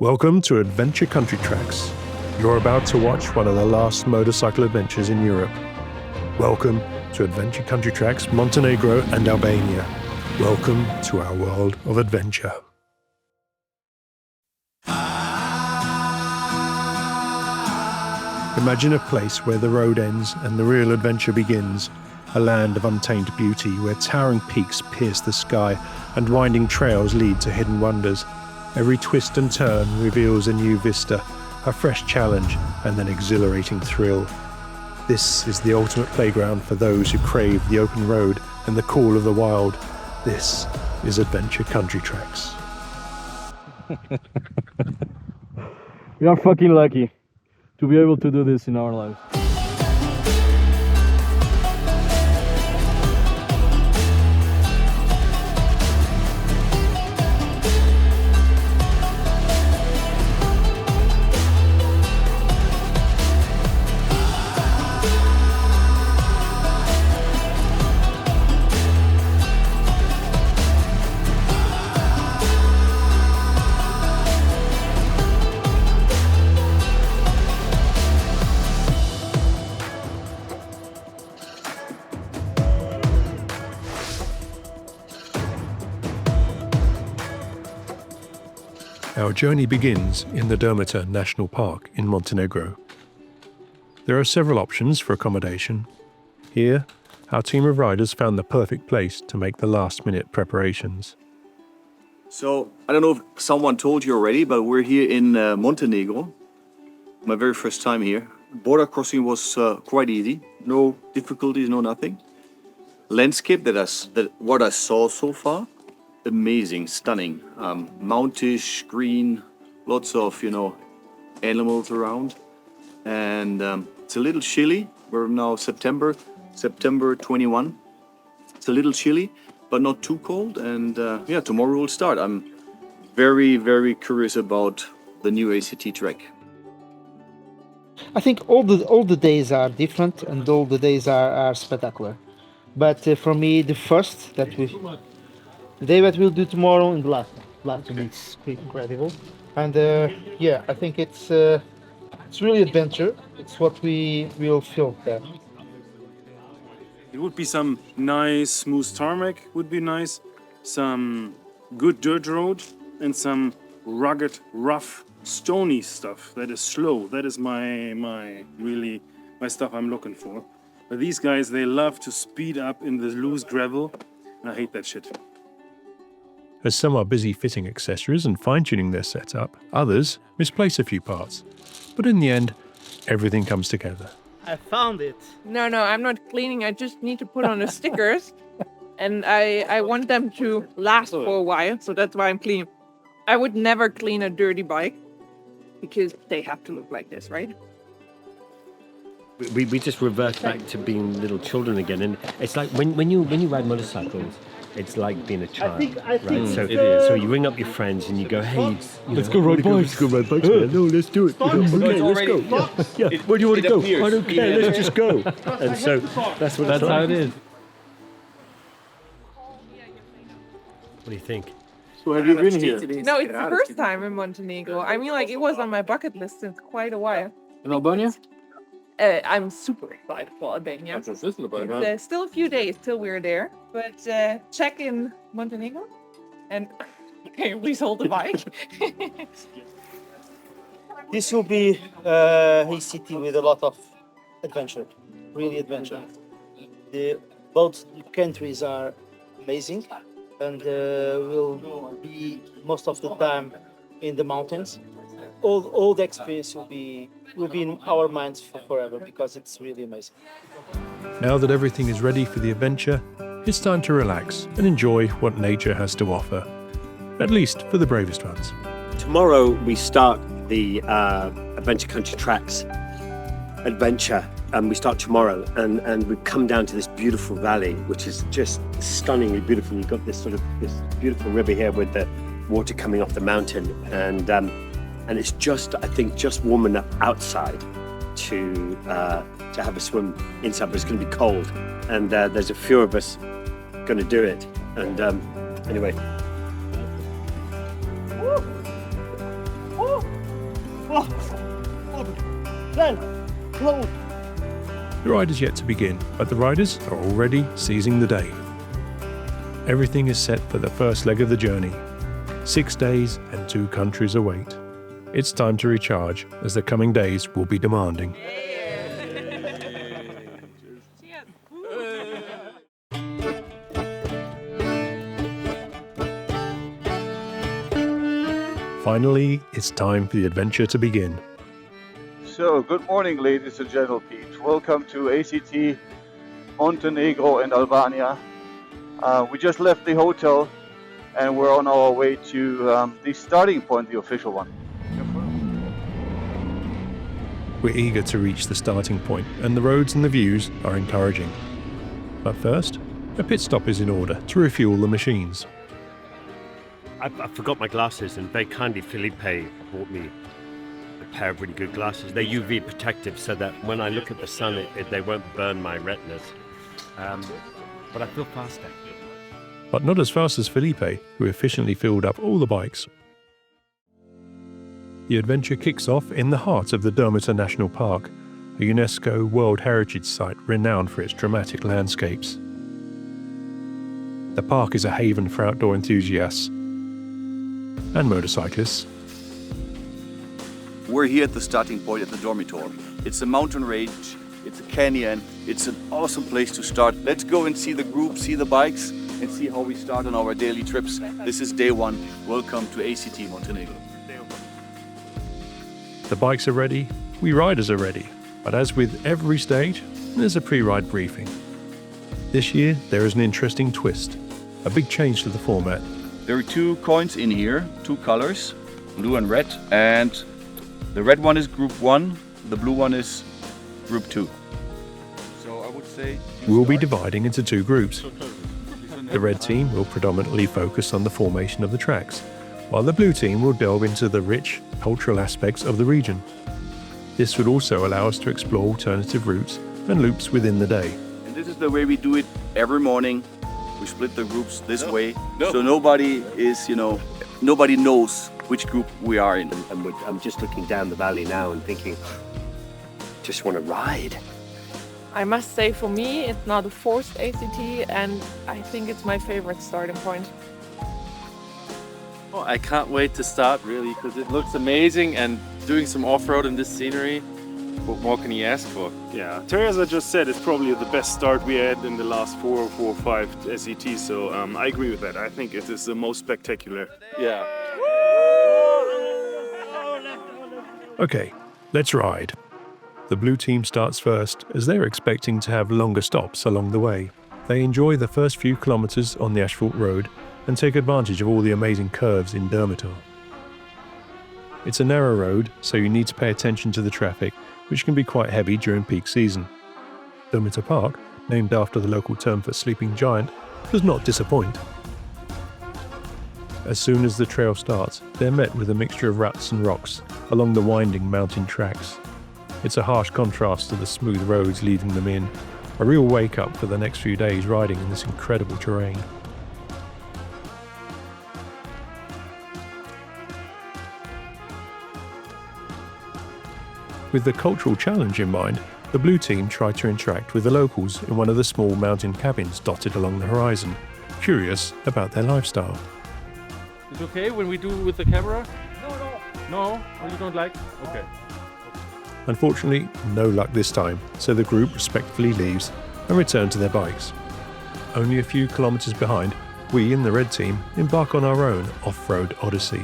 Welcome to Adventure Country Tracks. You're about to watch one of the last motorcycle adventures in Europe. Welcome to Adventure Country Tracks, Montenegro and Albania. Welcome to our world of adventure. Imagine a place where the road ends and the real adventure begins. A land of untamed beauty where towering peaks pierce the sky and winding trails lead to hidden wonders. Every twist and turn reveals a new vista, a fresh challenge and an exhilarating thrill. This is the ultimate playground for those who crave the open road and the call of the wild. This is Adventure Country Tracks. We are fucking lucky to be able to do this in our lives. Our journey begins in the Durmitor National Park in Montenegro. There are several options for accommodation. Here, our team of riders found the perfect place to make the last-minute preparations. So, I don't know if someone told you already, but we're here in Montenegro. My very first time here. Border crossing was quite easy. No difficulties, no nothing. Landscape, what I saw so far, amazing, stunning. Mountish, green, lots of, animals around. And it's a little chilly. We're now September 21. It's a little chilly, but not too cold. And tomorrow we'll start. I'm very, very curious about the new ACT track. I think all the days are different and all the days are spectacular. But for me, the day that we'll do tomorrow and the last one is pretty incredible. And I think it's really adventure. It's what we will feel there. It would be some nice smooth tarmac, would be nice. Some good dirt road and some rugged, rough, stony stuff that is slow. That is my stuff I'm looking for. But these guys, they love to speed up in the loose gravel. And I hate that shit. As some are busy fitting accessories and fine-tuning their setup, others misplace a few parts. But in the end, everything comes together. I found it. No, I'm not cleaning. I just need to put on the stickers. And I want them to last for a while, so that's why I'm cleaning. I would never clean a dirty bike because they have to look like this, right? We just revert back to being little children again, and it's like when you ride motorcycles, it's like being a child, right? So you ring up your friends and you go, hey, Let's go ride bikes. man. No, let's do it. Okay, let's go. Yeah. Where do you want to go? I don't care. Let's just go. And so that's How it is. What do you think? So have you been here? No, it's the first time in Montenegro. I mean, it was on my bucket list since quite a while. In Albania? I'm super excited for Albania. It's still a few days till we're there, but check in Montenegro. And can you please hold the bike? This will be a city with a lot of adventure, really adventure. Both countries are amazing, and we'll be most of the time in the mountains. All the experience will be in our minds forever because it's really amazing. Now that everything is ready for the adventure, it's time to relax and enjoy what nature has to offer. At least for the bravest ones. Tomorrow we start the Adventure Country Tracks adventure, and we start tomorrow, and we come down to this beautiful valley, which is just stunningly beautiful. You've got this beautiful river here with the water coming off the mountain, and it's just warm enough outside to have a swim inside, but it's going to be cold, and there's a few of us going to do it. And anyway. Oh, The ride is yet to begin, but the riders are already seizing the day. Everything is set for the first leg of the journey. 6 days and 2 countries await. It's time to recharge, as the coming days will be demanding. Finally, it's time for the adventure to begin. So, good morning, ladies and gentlemen. Welcome to ACT, Montenegro and Albania. We just left the hotel and we're on our way to the starting point, the official one. We're eager to reach the starting point, and the roads and the views are encouraging. But first, a pit stop is in order to refuel the machines. I forgot my glasses, and very kindly Felipe bought me a pair of really good glasses. They're UV protective, so that when I look at the sun, they won't burn my retinas. But I feel faster. But not as fast as Felipe, who efficiently filled up all the bikes. The adventure kicks off in the heart of the Durmitor National Park, a UNESCO World Heritage Site renowned for its dramatic landscapes. The park is a haven for outdoor enthusiasts and motorcyclists. We're here at the starting point at the Dormitor. It's a mountain range, it's a canyon, it's an awesome place to start. Let's go and see the group, see the bikes, and see how we start on our daily trips. This is day 1. Welcome to ACT Montenegro. The bikes are ready, we riders are ready, but as with every stage, there's a pre-ride briefing. This year, there is an interesting twist, a big change to the format. There are 2 coins in here, 2 colors, blue and red, and the red one is group 1, the blue one is group 2. So I would say We'll be dividing into 2 groups. The red team will predominantly focus on the formation of the tracks, while the blue team will delve into the rich cultural aspects of the region. This would also allow us to explore alternative routes and loops within the day. And this is the way we do it every morning. We split the groups this way, so nobody knows which group we are in. And I'm just looking down the valley now and thinking, just want to ride. I must say, for me, it's now the 4th ACT, and I think it's my favorite starting point. Oh, I can't wait to start, really, because it looks amazing, and doing some off-road in this scenery, what more can you ask for? Yeah, Teresa just said it's probably the best start we had in the last 4 or 5 SETs, so I agree with that. I think it is the most spectacular. Yeah. Okay, let's ride. The blue team starts first, as they're expecting to have longer stops along the way. They enjoy the first few kilometers on the asphalt road and take advantage of all the amazing curves in Dormitor. It's a narrow road, so you need to pay attention to the traffic, which can be quite heavy during peak season. Dormitor Park, named after the local term for sleeping giant, does not disappoint. As soon as the trail starts, they're met with a mixture of ruts and rocks along the winding mountain tracks. It's a harsh contrast to the smooth roads leading them in, a real wake-up for the next few days riding in this incredible terrain. With the cultural challenge in mind, the blue team tried to interact with the locals in one of the small mountain cabins dotted along the horizon, curious about their lifestyle. It's okay when we do with the camera? No, you don't like? Okay. Unfortunately, no luck this time, so the group respectfully leaves and return to their bikes. Only a few kilometers behind, we in the red team embark on our own off-road odyssey.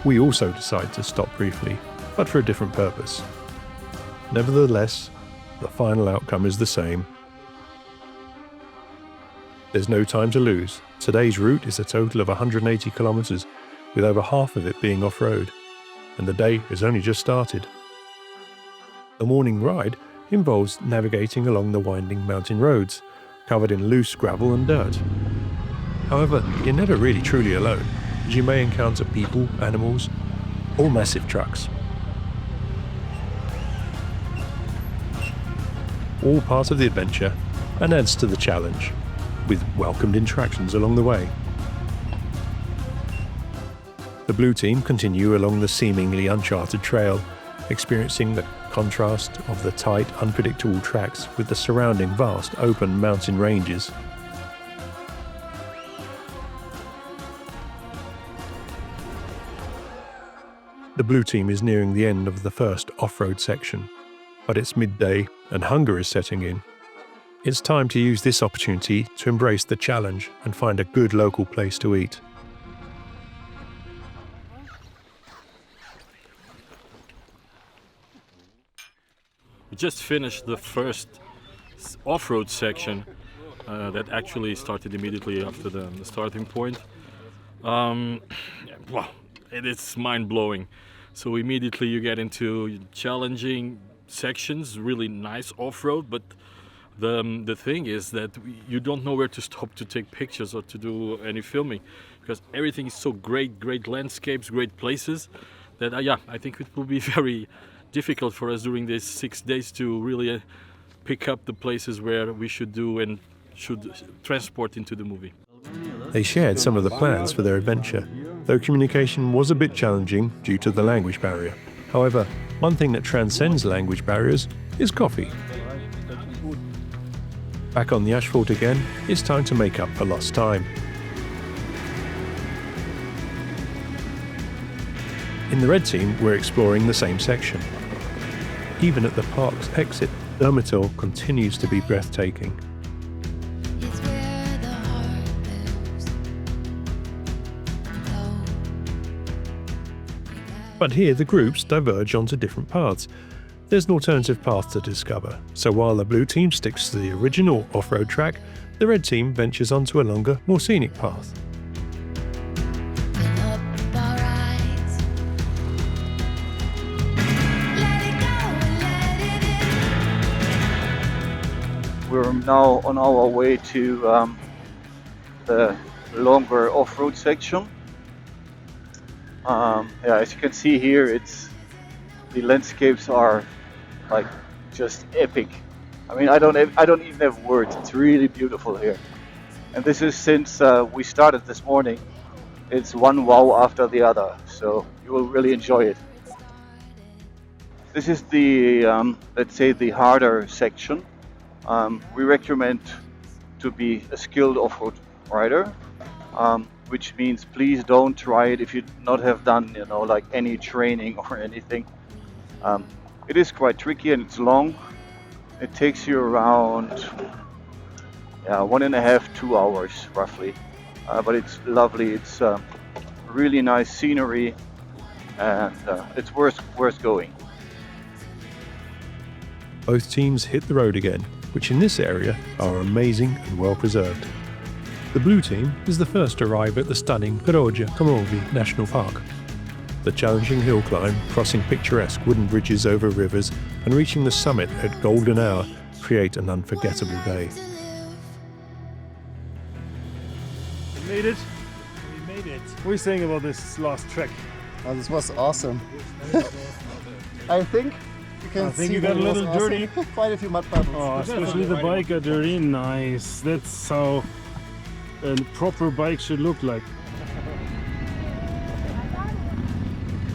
We also decide to stop briefly, but for a different purpose. Nevertheless, the final outcome is the same. There's no time to lose. Today's route is a total of 180 kilometers, with over half of it being off-road, and the day has only just started. The morning ride involves navigating along the winding mountain roads, covered in loose gravel and dirt. However, you're never really truly alone, as you may encounter people, animals, or massive trucks. All part of the adventure and adds to the challenge, with welcomed interactions along the way. The blue team continue along the seemingly uncharted trail, experiencing the contrast of the tight, unpredictable tracks with the surrounding vast, open mountain ranges. The blue team is nearing the end of the first off-road section, but it's midday and hunger is setting in. It's time to use this opportunity to embrace the challenge and find a good local place to eat. We just finished the first off-road section that actually started immediately after the starting point. Wow, it is mind-blowing. So immediately you get into challenging sections, really nice off-road, but the thing is that you don't know where to stop to take pictures or to do any filming, because everything is so great landscapes, great places, that I think it will be very difficult for us during these 6 days to really pick up the places where we should do and should transport into the movie. They shared some of the plans for their adventure, though communication was a bit challenging due to the language barrier. However, one thing that transcends language barriers is coffee. Back on the asphalt again, it's time to make up for lost time. In the red team, we're exploring the same section. Even at the park's exit, Dormitor continues to be breathtaking. But here the groups diverge onto different paths. There's an alternative path to discover, so while the blue team sticks to the original off-road track, the red team ventures onto a longer, more scenic path. We're now on our way to the longer off-road section. As you can see here, the landscapes are like just epic. I mean, I don't even have words. It's really beautiful here. And this is since we started this morning. It's one wow after the other, so you will really enjoy it. This is the let's say the harder section. We recommend to be a skilled off-road rider, which means please don't try it if you not have done, like any training or anything. It is quite tricky and it's long. It takes you around 1.5 to 2 hours roughly, but it's lovely. It's really nice scenery, and it's worth going. Both teams hit the road again, which in this area are amazing and well preserved. The blue team is the first to arrive at the stunning Komani National Park. The challenging hill climb, crossing picturesque wooden bridges over rivers and reaching the summit at golden hour create an unforgettable day. We made it. What are you saying about this last trek? Oh, this was awesome. I think you can see you got a little dirty. Awesome. Quite a few mud puddles. Oh, especially the bike got dirty. Nice. That's how a proper bike should look like.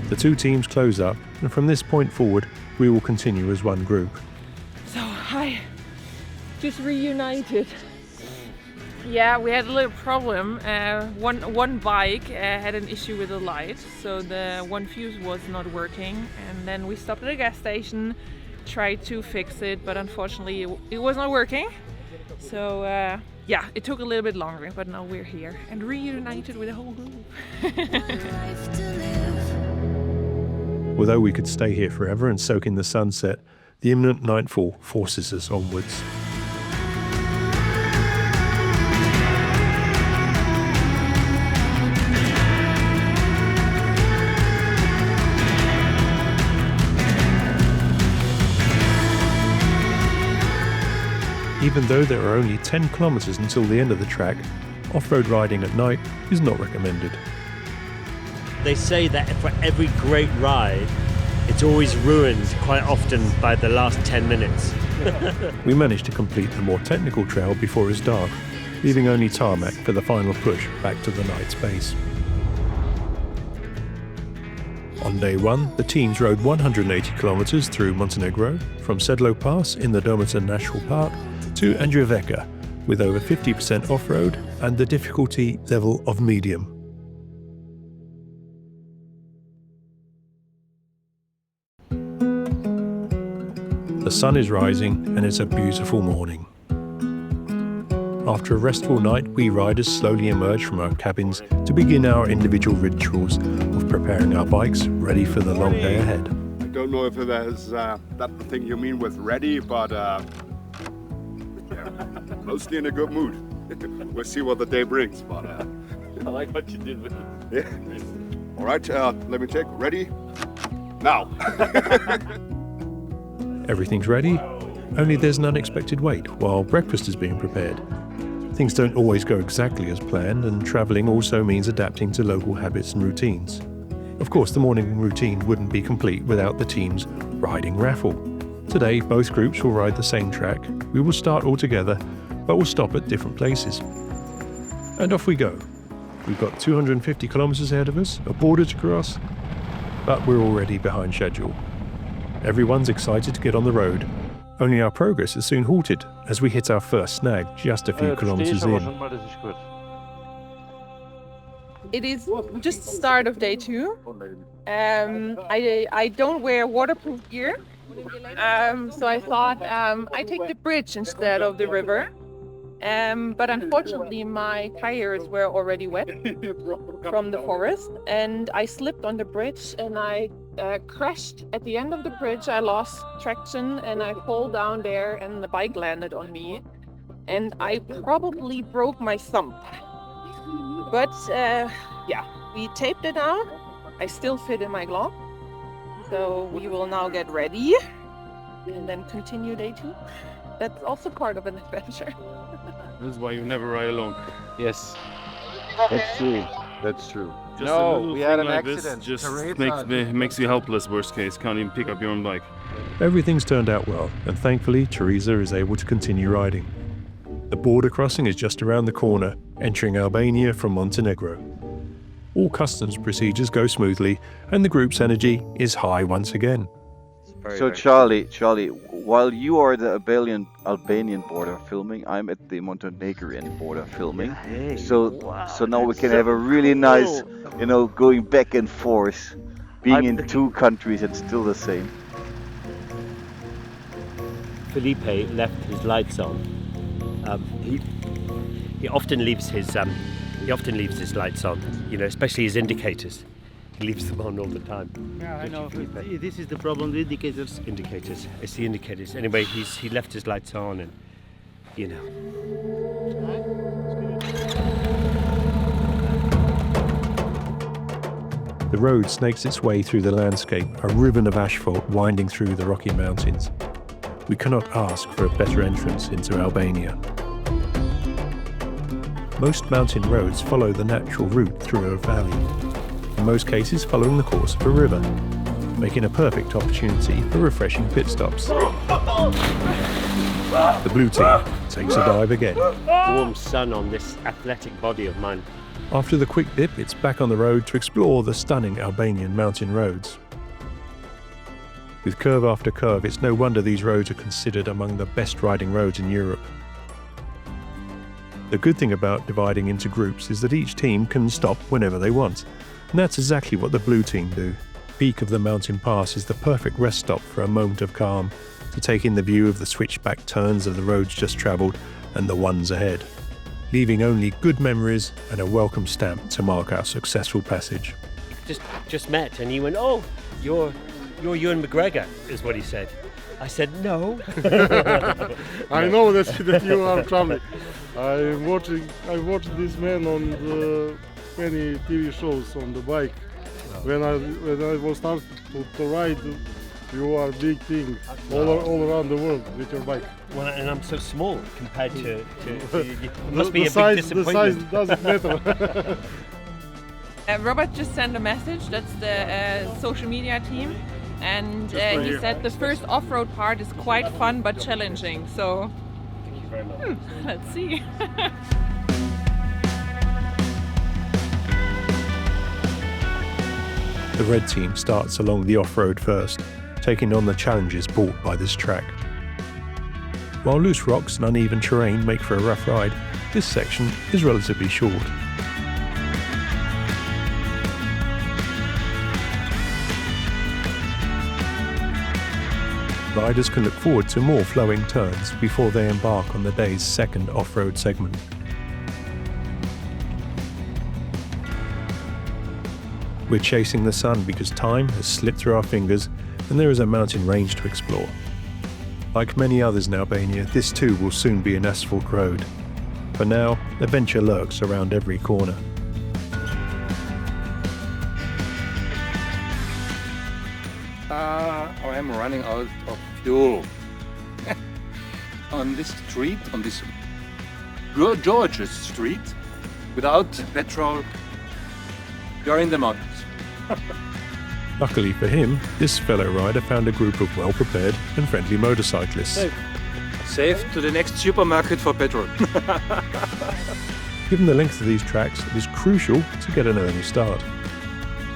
The two teams close up, and from this point forward, we will continue as one group. So I just reunited. Yeah, we had a little problem. One bike had an issue with the light, so the one fuse was not working, and then we stopped at a gas station, tried to fix it, but unfortunately it was not working. So yeah, it took a little bit longer, but now we're here and reunited with the whole group. Although we could stay here forever and soak in the sunset, the imminent nightfall forces us onwards. Even though there are only 10 kilometers until the end of the track, off-road riding at night is not recommended. They say that for every great ride, it's always ruined quite often by the last 10 minutes. We managed to complete the more technical trail before it was dark, leaving only tarmac for the final push back to the night's base. On day one, the teams rode 180 kilometers through Montenegro, from Sedlo Pass in the Durmitor National Park to Andrijeveka, with over 50% off-road and the difficulty level of medium. The sun is rising and it's a beautiful morning. After a restful night, we riders slowly emerge from our cabins to begin our individual rituals of preparing our bikes ready for the long day ahead. I don't know if that's the thing you mean with ready, but yeah, mostly in a good mood. We'll see what the day brings. But I like what you did with it. Yeah. All right, let me check. Ready? Now. Everything's ready, only there's an unexpected wait while breakfast is being prepared. Things don't always go exactly as planned, and travelling also means adapting to local habits and routines. Of course, the morning routine wouldn't be complete without the team's riding raffle. Today, both groups will ride the same track. We will start all together, but we'll stop at different places. And off we go. We've got 250 kilometers ahead of us, a border to cross, but we're already behind schedule. Everyone's excited to get on the road. Only our progress is soon halted as we hit our first snag just a few kilometers in. It is just the start of day 2. I don't wear waterproof gear, so I thought I take the bridge instead of the river. But unfortunately my tires were already wet from the forest, and I slipped on the bridge and I crashed at the end of the bridge. I lost traction and I fall down there and the bike landed on me, and I probably broke my thumb. But yeah, we taped it down. I still fit in my glove. So we will now get ready and then continue day 2. That's also part of an adventure. This is why you never ride alone. Yes. That's true. That's true. Just a little we had thing an like accident. This just makes you helpless, worst case. Can't even pick up your own bike. Everything's turned out well, and thankfully Teresa is able to continue riding. The border crossing is just around the corner, entering Albania from Montenegro. All customs procedures go smoothly, and the group's energy is high once again. So Charlie, while you are the Albanian border filming, I'm at the Montenegrin border filming. So now we can have a really nice, going back and forth, being in 2 countries and still the same. Felipe left his lights on. He often leaves his lights on, especially his indicators. He leaves them on all the time. Yeah, I know. This is the problem with indicators. Indicators. It's the indicators. Anyway, he left his lights on, and The road snakes its way through the landscape, a ribbon of asphalt winding through the Rocky Mountains. We cannot ask for a better entrance into Albania. Most mountain roads follow the natural route through a valley, in most cases following the course of a river, making a perfect opportunity for refreshing pit stops. The blue team takes a dive again. warm sun on this athletic body of mine. After the quick dip, it's back on the road to explore the stunning Albanian mountain roads. With curve after curve, it's no wonder these roads are considered among the best riding roads in Europe. The good thing about dividing into groups is that each team can stop whenever they want. And that's exactly what the blue team do. Peak of the mountain pass is the perfect rest stop for a moment of calm, to take in the view of the switchback turns of the roads just travelled and the ones ahead, leaving only good memories and a welcome stamp to mark our successful passage. Just met, and he went, "Oh, you're Ewan McGregor," is what he said. I said, "No." I know that you are Charlie. I'm watching this man on the many TV shows on the bike. When I was started to ride, you are big thing all around the world with your bike. Well, and I'm so small compared to you. Must be a size, big disappointment. The size doesn't matter. Robert just sent a message. That's the social media team, and he said the first off-road part is quite fun but challenging. So, Thank you very much. Let's see. The red team starts along the off-road first, taking on the challenges brought by this track. While loose rocks and uneven terrain make for a rough ride, this section is relatively short. Riders can look forward to more flowing turns before they embark on the day's second off-road segment. We're chasing the sun because time has slipped through our fingers and there is a mountain range to explore. Like many others in Albania, this too will soon be an asphalt road. For now, adventure lurks around every corner. I am running out of fuel. On this street, on this George's street, without petrol, you're in the mountains. Luckily for him, this fellow rider found a group of well-prepared and friendly motorcyclists. Safe to the next supermarket for petrol. Given the length of these tracks, it is crucial to get an early start.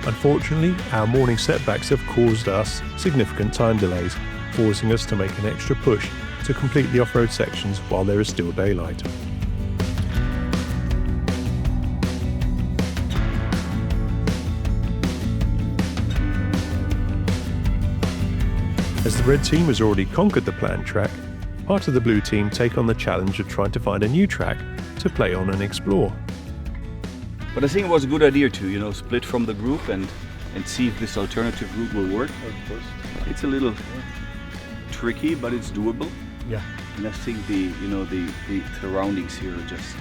Unfortunately, our morning setbacks have caused us significant time delays, forcing us to make an extra push to complete the off-road sections while there is still daylight. As the red team has already conquered the planned track, part of the blue team take on the challenge of trying to find a new track to play on and explore. But I think it was a good idea to, split from the group and see if this alternative route will work. Of course. It's a little tricky, but it's doable. Yeah. And I think the surroundings here are just,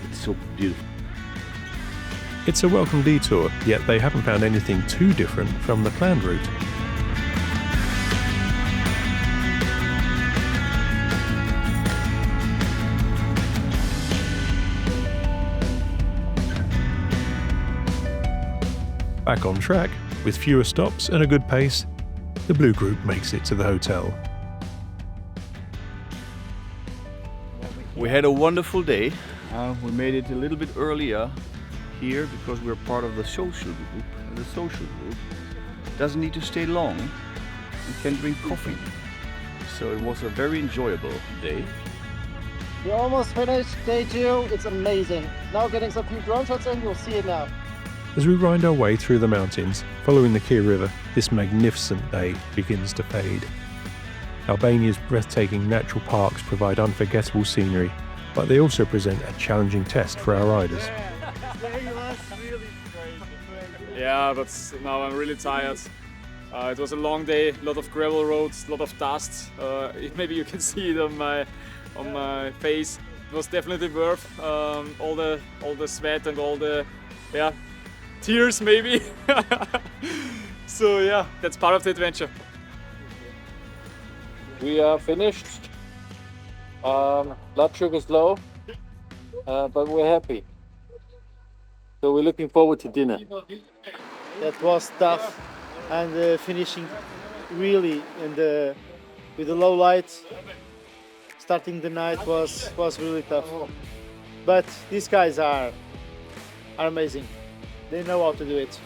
it's so beautiful. It's a welcome detour, yet they haven't found anything too different from the planned route. Back on track, with fewer stops and a good pace, the blue group makes it to the hotel. We had a wonderful day. We made it a little bit earlier here because we're part of the social group. And the social group doesn't need to stay long and can drink coffee. So it was a very enjoyable day. We almost finished day 2. It's amazing. Now getting some few drone shots in, you'll see it now. As we wind our way through the mountains, following the Kir River, this magnificent day begins to fade. Albania's breathtaking natural parks provide unforgettable scenery, but they also present a challenging test for our riders. Yeah, but now I'm really tired. It was a long day, a lot of gravel roads, a lot of dust. Maybe you can see it on my face. It was definitely worth all the sweat and all the tears maybe. So yeah, that's part of the adventure. We are finished. Blood sugar is low, but we're happy. So we're looking forward to dinner. That was tough, and finishing really with the low light, starting the night was really tough. But these guys are amazing. They know how to do it.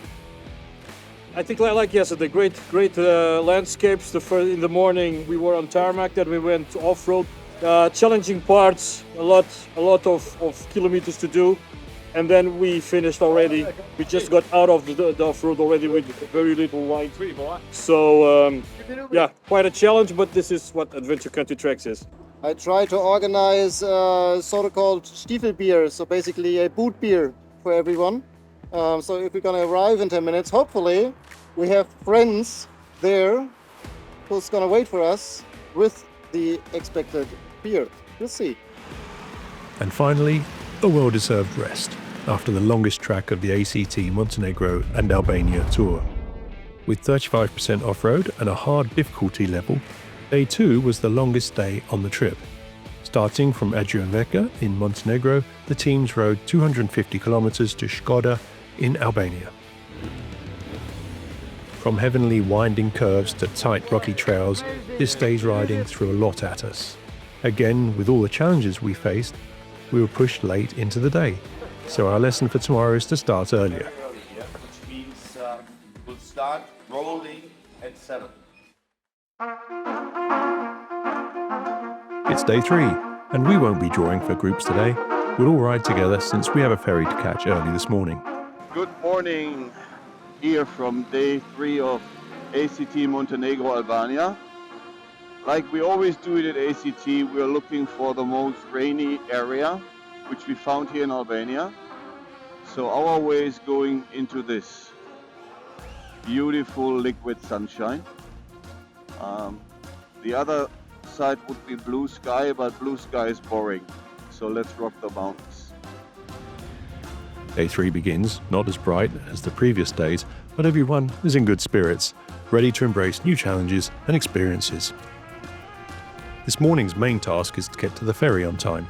I think like yesterday, great landscapes. In the morning we were on tarmac, then we went off-road. Challenging parts, a lot of kilometers to do, and then we finished already. We just got out of the off-road already with very little light. So yeah, quite a challenge, but this is what Adventure Country Tracks is. I try to organize so-called Stiefel beer, so basically a boot beer for everyone. So if we're gonna arrive in 10 minutes, hopefully we have friends there who's gonna wait for us with the expected beer. We'll see. And finally, a well-deserved rest after the longest track of the ACT Montenegro and Albania tour. With 35% off-road and a hard difficulty level, day 2 was the longest day on the trip. Starting from Adrianveka in Montenegro, the teams rode 250 kilometers to Shkoda in Albania. From heavenly winding curves to tight rocky trails, this day's riding threw a lot at us. Again, with all the challenges we faced, we were pushed late into the day, so our lesson for tomorrow is to start earlier. will start rolling at 7. It's day 3, and we won't be drawing for groups today. We'll all ride together since we have a ferry to catch early this morning. Good morning here from day 3 of ACT Montenegro Albania. Like we always do it at ACT, we're looking for the most rainy area, which we found here in Albania. So our way is going into this beautiful liquid sunshine. The other side would be blue sky, but blue sky is boring. So let's rock the mountains. Day 3 begins, not as bright as the previous days, but everyone is in good spirits, ready to embrace new challenges and experiences. This morning's main task is to get to the ferry on time.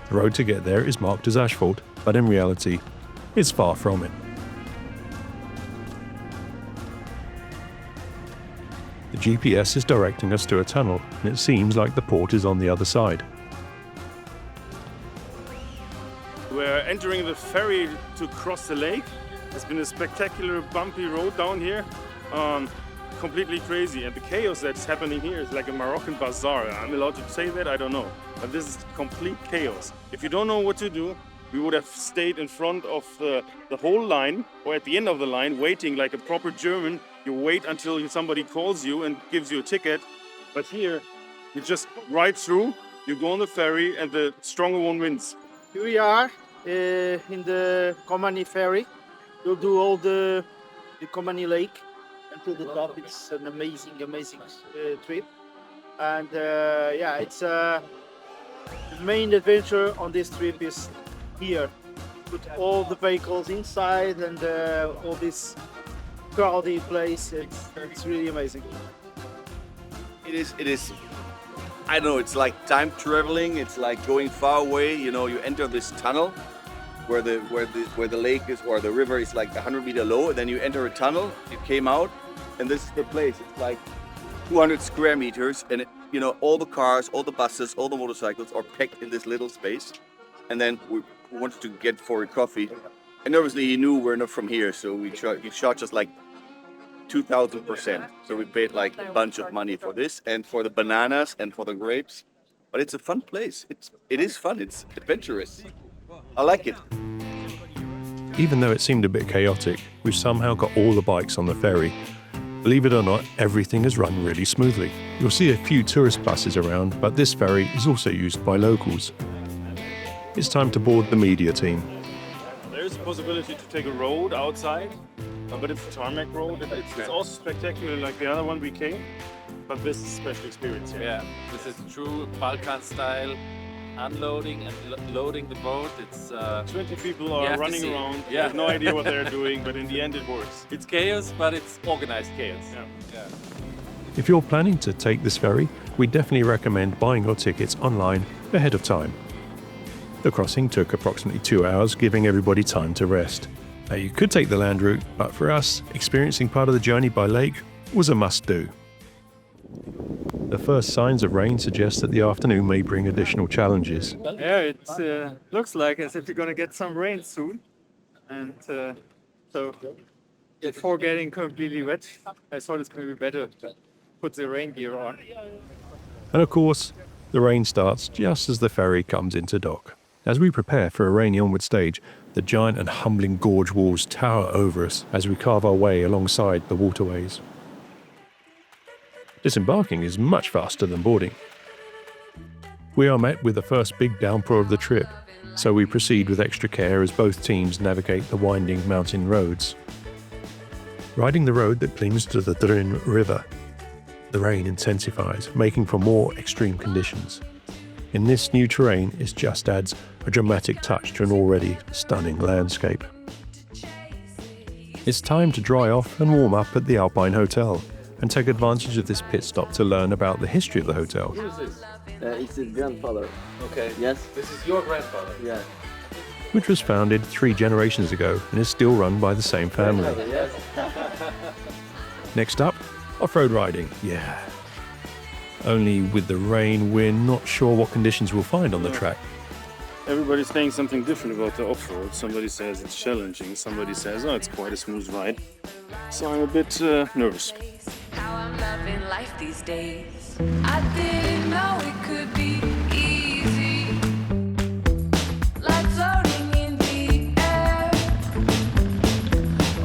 The road to get there is marked as asphalt, but in reality, it's far from it. The GPS is directing us to a tunnel, and it seems like the port is on the other side. We're entering the ferry to cross the lake. It's been a spectacular bumpy road down here. Completely crazy, and the chaos that's happening here is like a Moroccan bazaar. I'm allowed to say that? I don't know. But this is complete chaos. If you don't know what to do, we would have stayed in front of the whole line, or at the end of the line, waiting like a proper German. You wait until somebody calls you and gives you a ticket. But here, you just ride through, you go on the ferry, and the stronger one wins. Here we are in the Komani ferry. We'll do all the Komani Lake until the top. It's an amazing trip. And yeah, it's the main adventure on this trip is here. Put all the vehicles inside and all this crowded place. It's really amazing. It is. I don't know. It's like time traveling. It's like going far away. You know, you enter this tunnel where the lake is, or the river is like 100 meters low. And then you enter a tunnel. You came out, and this is the place. It's like 200 square meters, and you know, all the cars, all the buses, all the motorcycles are packed in this little space. And then we wanted to get for a coffee, and obviously he knew we're not from here, so he charged us like 2,000%. So we paid like a bunch of money for this and for the bananas and for the grapes. But it's a fun place. It is fun. It's adventurous. I like it. Even though it seemed a bit chaotic, we've somehow got all the bikes on the ferry. Believe it or not, everything has run really smoothly. You'll see a few tourist buses around, but this ferry is also used by locals. It's time to board the media team. There's a possibility to take a road outside, but it's a tarmac road. It's also spectacular like the other one we came, but this is a special experience. Yeah, this is true Balkan style. Unloading and loading the boat. It's 20 people are running around. Yeah. I have no idea what they're doing, but in the end it works. It's chaos, but it's organized chaos. Yeah. If you're planning to take this ferry, we definitely recommend buying your tickets online ahead of time. The crossing took approximately 2 hours, giving everybody time to rest. Now, you could take the land route, but for us, experiencing part of the journey by lake was a must-do. The first signs of rain suggest that the afternoon may bring additional challenges. Yeah, it looks like as if you're going to get some rain soon. And so before getting completely wet, I thought it's going to be better to put the rain gear on. And of course, the rain starts just as the ferry comes into dock. As we prepare for a rainy onward stage, the giant and humbling gorge walls tower over us as we carve our way alongside the waterways. Disembarking is much faster than boarding. We are met with the first big downpour of the trip, so we proceed with extra care as both teams navigate the winding mountain roads. Riding the road that clings to the Drun River, the rain intensifies, making for more extreme conditions. In this new terrain, it just adds a dramatic touch to an already stunning landscape. It's time to dry off and warm up at the Alpine Hotel, and take advantage of this pit stop to learn about the history of the hotel. Who is this? It's his grandfather. Okay. Yes. This is your grandfather? Yeah. Which was founded 3 generations ago and is still run by the same family. Yes. Next up, off-road riding. Yeah. Only with the rain, we're not sure what conditions we'll find on the track. Everybody's saying something different about the off-road. Somebody says it's challenging. Somebody says, oh, it's quite a smooth ride. So I'm a bit nervous. How I'm loving life these days. I didn't know it could be easy. Like floating in the air.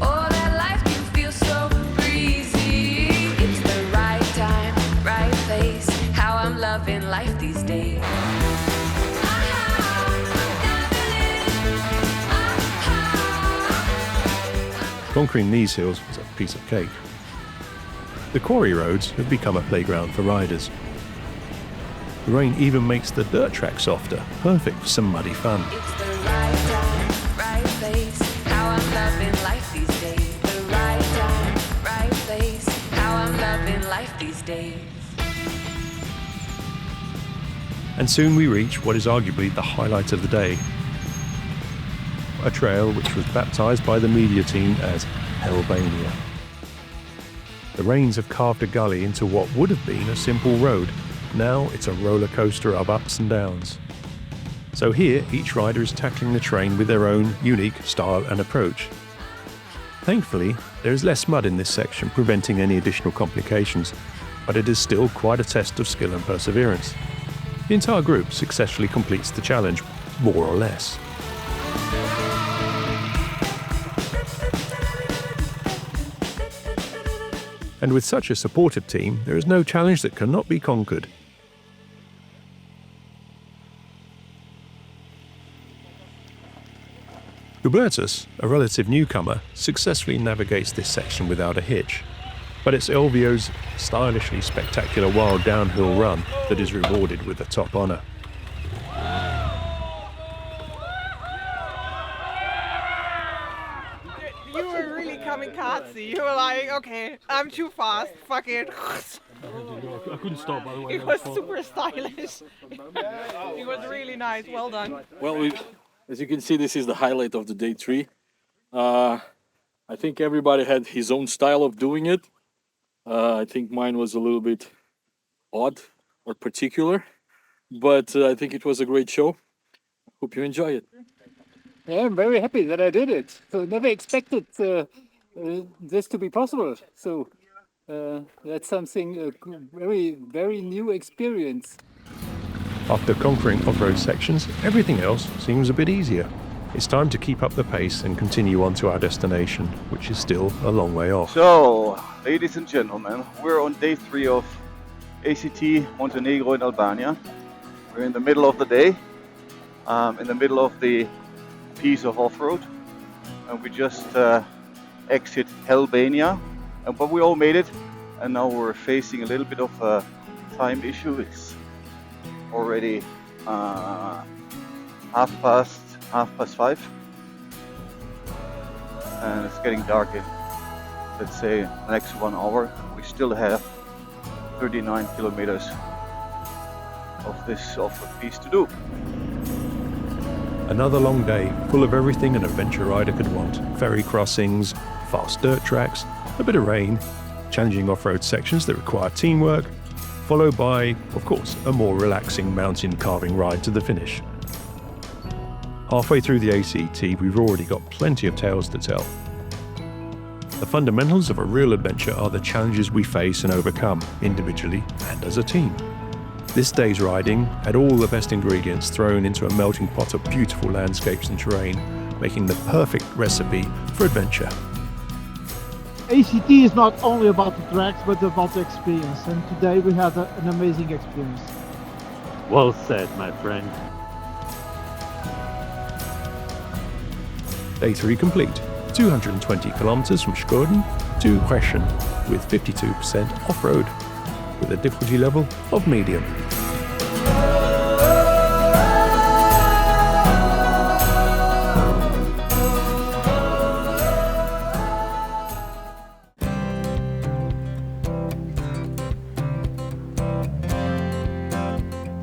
Oh, that life can feel so breezy. It's the right time, right place. How I'm loving life these days. Conquering these hills was a piece of cake. The quarry roads have become a playground for riders. The rain even makes the dirt track softer, perfect for some muddy fun. It's the right time, right place. How I'm loving life these days. The right time, right place. How I'm loving life these days. And soon we reach what is arguably the highlight of the day. A trail which was baptised by the media team as Albania. The rains have carved a gully into what would have been a simple road. Now it's a roller coaster of ups and downs. So here, each rider is tackling the terrain with their own unique style and approach. Thankfully, there is less mud in this section, preventing any additional complications, but it is still quite a test of skill and perseverance. The entire group successfully completes the challenge, more or less. And with such a supportive team, there is no challenge that cannot be conquered. Hubertus, a relative newcomer, successfully navigates this section without a hitch. But it's Elvio's stylishly spectacular wild downhill run that is rewarded with the top honour. You were really kamikaze. You were like, okay, I'm too fast. Fuck it. I couldn't stop, by the way. It was super stylish. It was really nice. Well done. Well, as you can see, this is the highlight of the day 3. I think everybody had his own style of doing it. I think mine was a little bit odd or particular, but I think it was a great show. Hope you enjoy it. Yeah, I'm very happy that I did it. So never expected this to be possible. So that's something, a very, very new experience. After conquering off-road sections, everything else seems a bit easier. It's time to keep up the pace and continue on to our destination, which is still a long way off. So, ladies and gentlemen, we're on day 3 of ACT Montenegro and Albania. We're in the middle of the day, in the middle of the piece of off-road, and we just exit Albania, but we all made it, and now we're facing a little bit of a time issue. It's already 5:30, and it's getting dark in, let's say, the next 1 hour. We still have 39 kilometers of this off-road piece to do. Another long day, full of everything an adventure rider could want. Ferry crossings, fast dirt tracks, a bit of rain, challenging off-road sections that require teamwork, followed by, of course, a more relaxing mountain carving ride to the finish. Halfway through the ACT, we've already got plenty of tales to tell. The fundamentals of a real adventure are the challenges we face and overcome, individually and as a team. This day's riding had all the best ingredients thrown into a melting pot of beautiful landscapes and terrain, making the perfect recipe for adventure. ACT is not only about the tracks, but about the experience, and today we had an amazing experience. Well said, my friend. Day 3 complete, 220 kilometers from Skjern to Reschen, with 52% off-road, with a difficulty level of medium.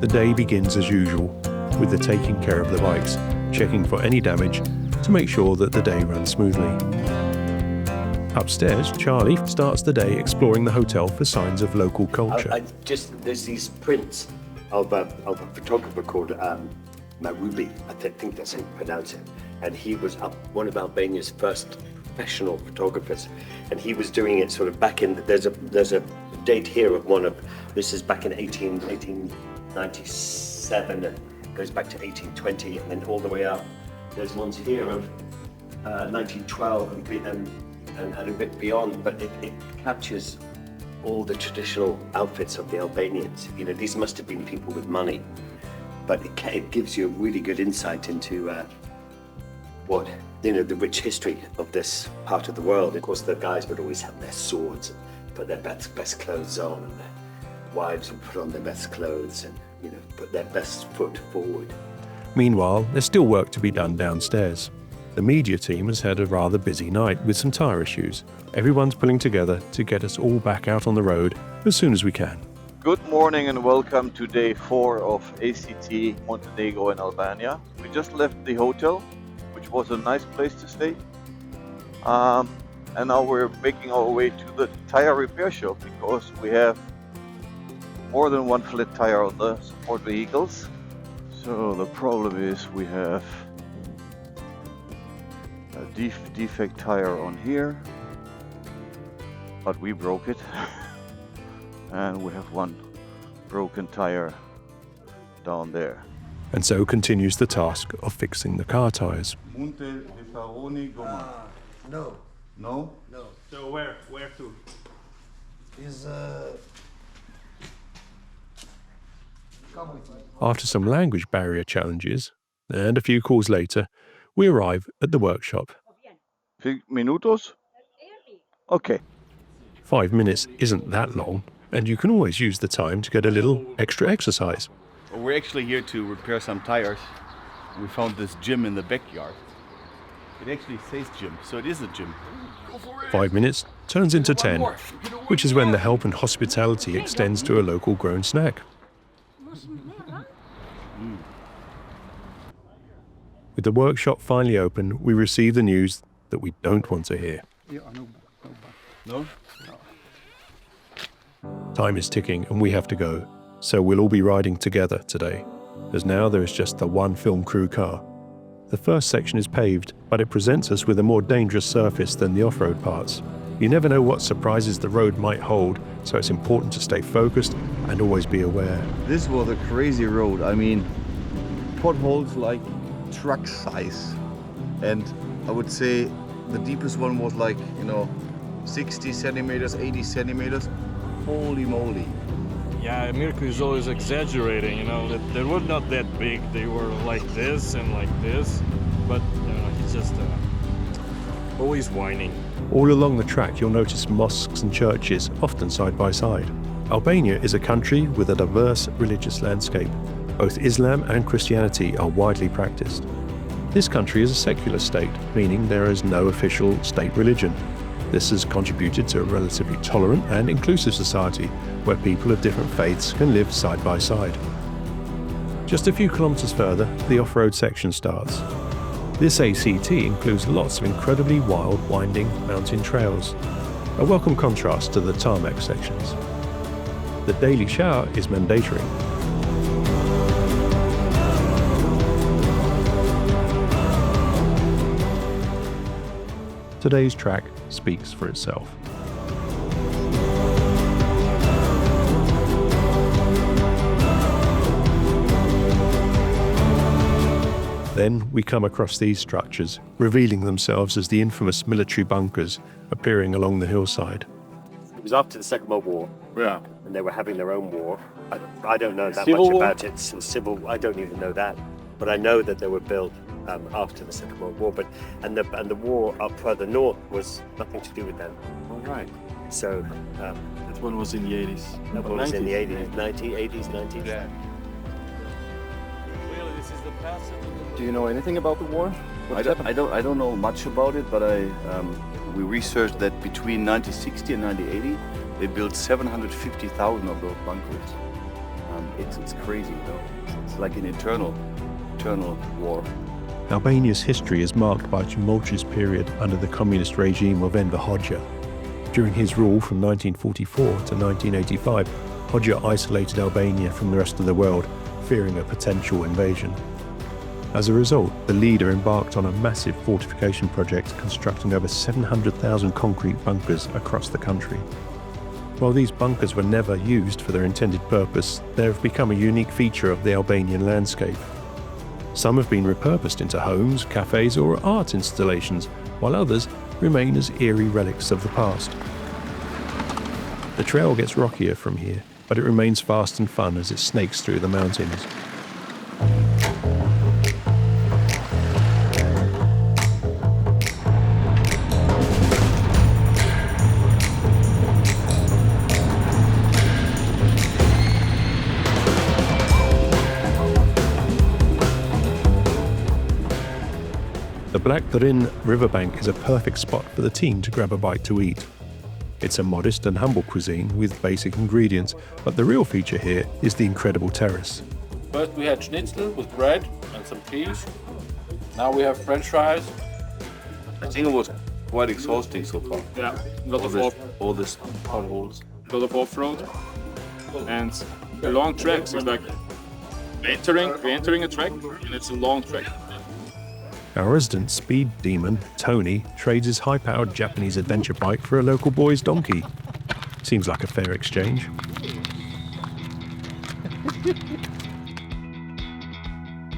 The day begins as usual, with the taking care of the bikes, checking for any damage to make sure that the day runs smoothly. Upstairs, Charlie starts the day exploring the hotel for signs of local culture. There's these prints of a photographer called Marubi, I think that's how you pronounce it. And he was one of Albania's first professional photographers, and he was doing it sort of back in. There's a date here of this is back in 1897 and goes back to 1820, and then all the way up. There's ones here of 1912 and a bit beyond, but it captures all the traditional outfits of the Albanians. You know, these must have been people with money, but it gives you a really good insight into the rich history of this part of the world. Of course, the guys would always have their swords, put their best clothes on, and their wives would put on their best clothes and, put their best foot forward. Meanwhile, there's still work to be done downstairs. The media team has had a rather busy night with some tyre issues. Everyone's pulling together to get us all back out on the road as soon as we can. Good morning and welcome to day 4 of ACT Montenegro and Albania. We just left the hotel, which was a nice place to stay. And now we're making our way to the tire repair shop because we have more than one flat tire on the support vehicles. So the problem is we have a defect tire on here, but we broke it. And we have one broken tire down there. And so continues the task of fixing the car tires. No. No? No. So where to? Is Come with me. After some language barrier challenges and a few calls later, we arrive at the workshop. 5 minutos? Okay. 5 minutes isn't that long, and you can always use the time to get a little extra exercise. Well, we're actually here to repair some tires. We found this gym in the backyard. It actually says gym, so it is a gym. 5 minutes turns into 10, which is when the help and hospitality extends to a local grown snack. With the workshop finally open, we receive the news that we don't want to hear. No? Time is ticking and we have to go, so we'll all be riding together today, as now there is just the one film crew car. The first section is paved, but it presents us with a more dangerous surface than the off-road parts. You never know what surprises the road might hold, so it's important to stay focused and always be aware. This was a crazy road. I mean, potholes like truck size. And I would say the deepest one was like, 60 centimeters, 80 centimeters. Holy moly. Yeah, Mirko is always exaggerating, that they were not that big. They were like this and like this, but he's just always whining. All along the track you'll notice mosques and churches, often side by side. Albania is a country with a diverse religious landscape. Both Islam and Christianity are widely practiced. This country is a secular state, meaning there is no official state religion. This has contributed to a relatively tolerant and inclusive society where people of different faiths can live side by side. Just a few kilometers further, the off-road section starts. This ACT includes lots of incredibly wild, winding mountain trails, a welcome contrast to the tarmac sections. The daily shower is mandatory. Today's track speaks for itself. Then we come across these structures, revealing themselves as the infamous military bunkers appearing along the hillside. It was after the Second World War. Yeah. And they were having their own war. I don't know that Civil much war? about it. Civil, I don't even know that. But I know that they were built after the Second World War. And the war up further north was nothing to do with them. All right. So that one was in the 80s. That one was in the 80s, 90s. Yeah. Really, this is the past. Do you know anything about the war? I don't know much about it, but we researched that between 1960 and 1980, they built 750,000 of those bunkers. It's crazy, though. It's like an eternal war. Albania's history is marked by a tumultuous period under the communist regime of Enver Hoxha. During his rule from 1944 to 1985, Hoxha isolated Albania from the rest of the world, fearing a potential invasion. As a result, the leader embarked on a massive fortification project constructing over 700,000 concrete bunkers across the country. While these bunkers were never used for their intended purpose, they have become a unique feature of the Albanian landscape. Some have been repurposed into homes, cafes or art installations, while others remain as eerie relics of the past. The trail gets rockier from here, but it remains fast and fun as it snakes through the mountains. The Black Drin riverbank is a perfect spot for the team to grab a bite to eat. It's a modest and humble cuisine with basic ingredients, but the real feature here is the incredible terrace. First we had schnitzel with bread and some cheese. Now we have French fries. I think it was quite exhausting so far. Yeah, a lot of all this potholes. A lot of off-road and a long track. It's like we're entering a track and it's a long track. Our resident speed demon, Tony, trades his high-powered Japanese adventure bike for a local boy's donkey. Seems like a fair exchange.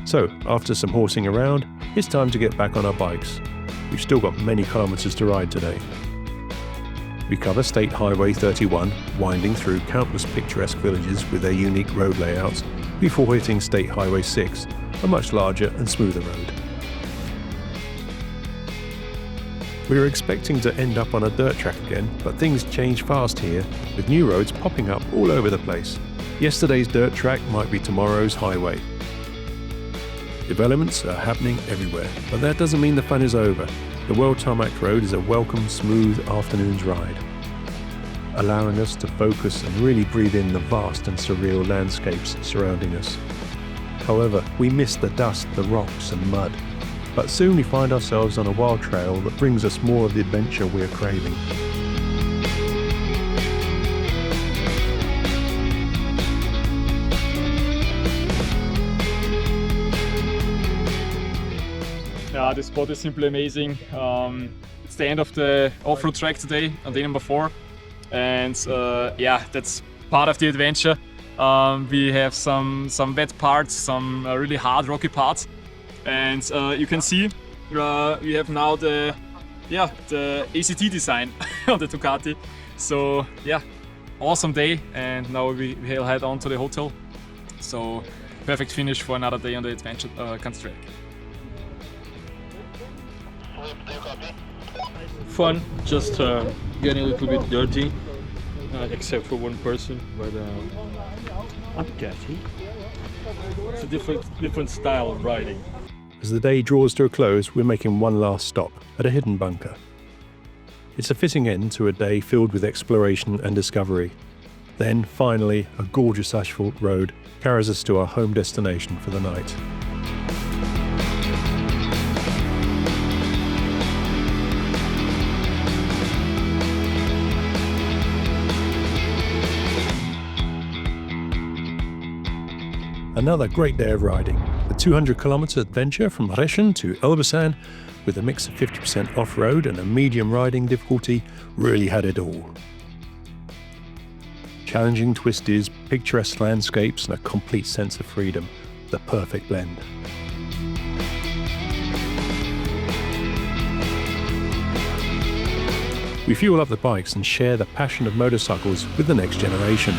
So, after some horsing around, it's time to get back on our bikes. We've still got many kilometers to ride today. We cover State Highway 31, winding through countless picturesque villages with their unique road layouts, before hitting State Highway 6, a much larger and smoother road. We were expecting to end up on a dirt track again, but things change fast here, with new roads popping up all over the place. Yesterday's dirt track might be tomorrow's highway. Developments are happening everywhere, but that doesn't mean the fun is over. The well-tarmacked road is a welcome, smooth afternoon's ride, allowing us to focus and really breathe in the vast and surreal landscapes surrounding us. However, we miss the dust, the rocks and mud. But soon we find ourselves on a wild trail that brings us more of the adventure we're craving. Yeah, the spot is simply amazing. It's the end of the off-road track today on day number 4. And yeah, that's part of the adventure. We have some wet parts, some really hard rocky parts. And you can see we have now the ACT design on the Ducati. So yeah, awesome day, and now we'll head on to the hotel. So perfect finish for another day on the adventure country track. Fun, just getting a little bit dirty, except for one person, but not dirty. It's a different style of riding. As the day draws to a close, we're making one last stop at a hidden bunker. It's a fitting end to a day filled with exploration and discovery. Then, finally, a gorgeous asphalt road carries us to our home destination for the night. Another great day of riding. A 200-kilometer adventure from Resen to Elbasan, with a mix of 50% off-road and a medium riding difficulty, really had it all. Challenging twisties, picturesque landscapes and a complete sense of freedom. The perfect blend. We fuel up the bikes and share the passion of motorcycles with the next generation.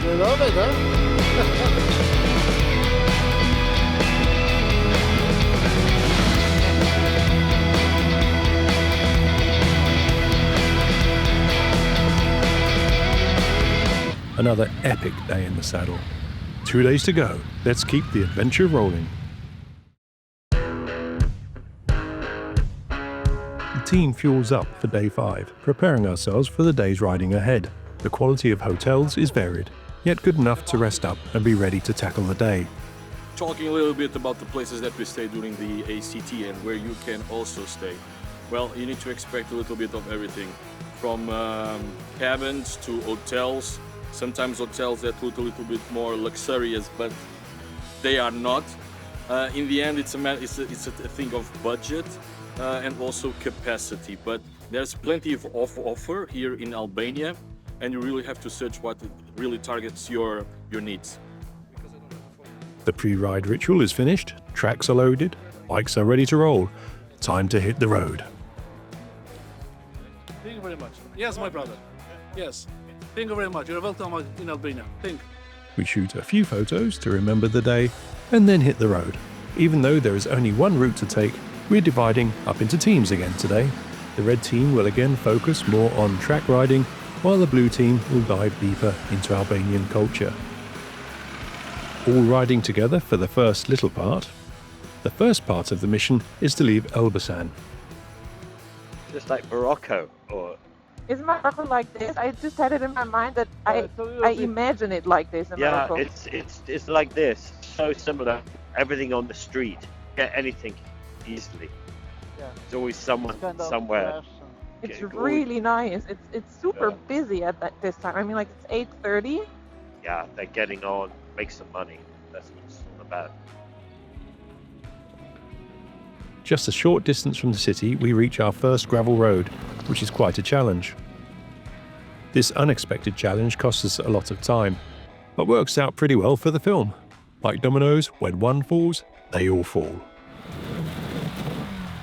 You love it, huh? Another epic day in the saddle. 2 days to go. Let's keep the adventure rolling. The team fuels up for day 5, preparing ourselves for the day's riding ahead. The quality of hotels is varied, yet good enough to rest up and be ready to tackle the day. Talking a little bit about the places that we stay during the ACT and where you can also stay. Well, you need to expect a little bit of everything, from cabins to hotels. Sometimes hotels that look a little bit more luxurious, but they are not. In the end, it's a thing of budget and also capacity. But there's plenty of offer here in Albania, and you really have to search what really targets your needs. The pre-ride ritual is finished, tracks are loaded, bikes are ready to roll. Time to hit the road. Thank you very much. Yes, my brother. Yes. Thank you very much. You're welcome in Albania. Thank you. We shoot a few photos to remember the day and then hit the road. Even though there is only one route to take, we're dividing up into teams again today. The red team will again focus more on track riding, while the blue team will dive deeper into Albanian culture. All riding together for the first little part. The first part of the mission is to leave Elbasan. Just like Morocco, or Is Morocco like this? I just had it in my mind that I imagine it like this in yeah, Morocco. it's like this. So similar. Everything on the street. Get anything easily. Yeah. There's always someone somewhere. It's really nice. It's super busy at this time. I mean, like it's 8:30. Yeah, they're getting on, make some money. That's what it's all about. Just a short distance from the city, we reach our first gravel road, which is quite a challenge. This unexpected challenge costs us a lot of time, but works out pretty well for the film. Like dominoes, when one falls, they all fall.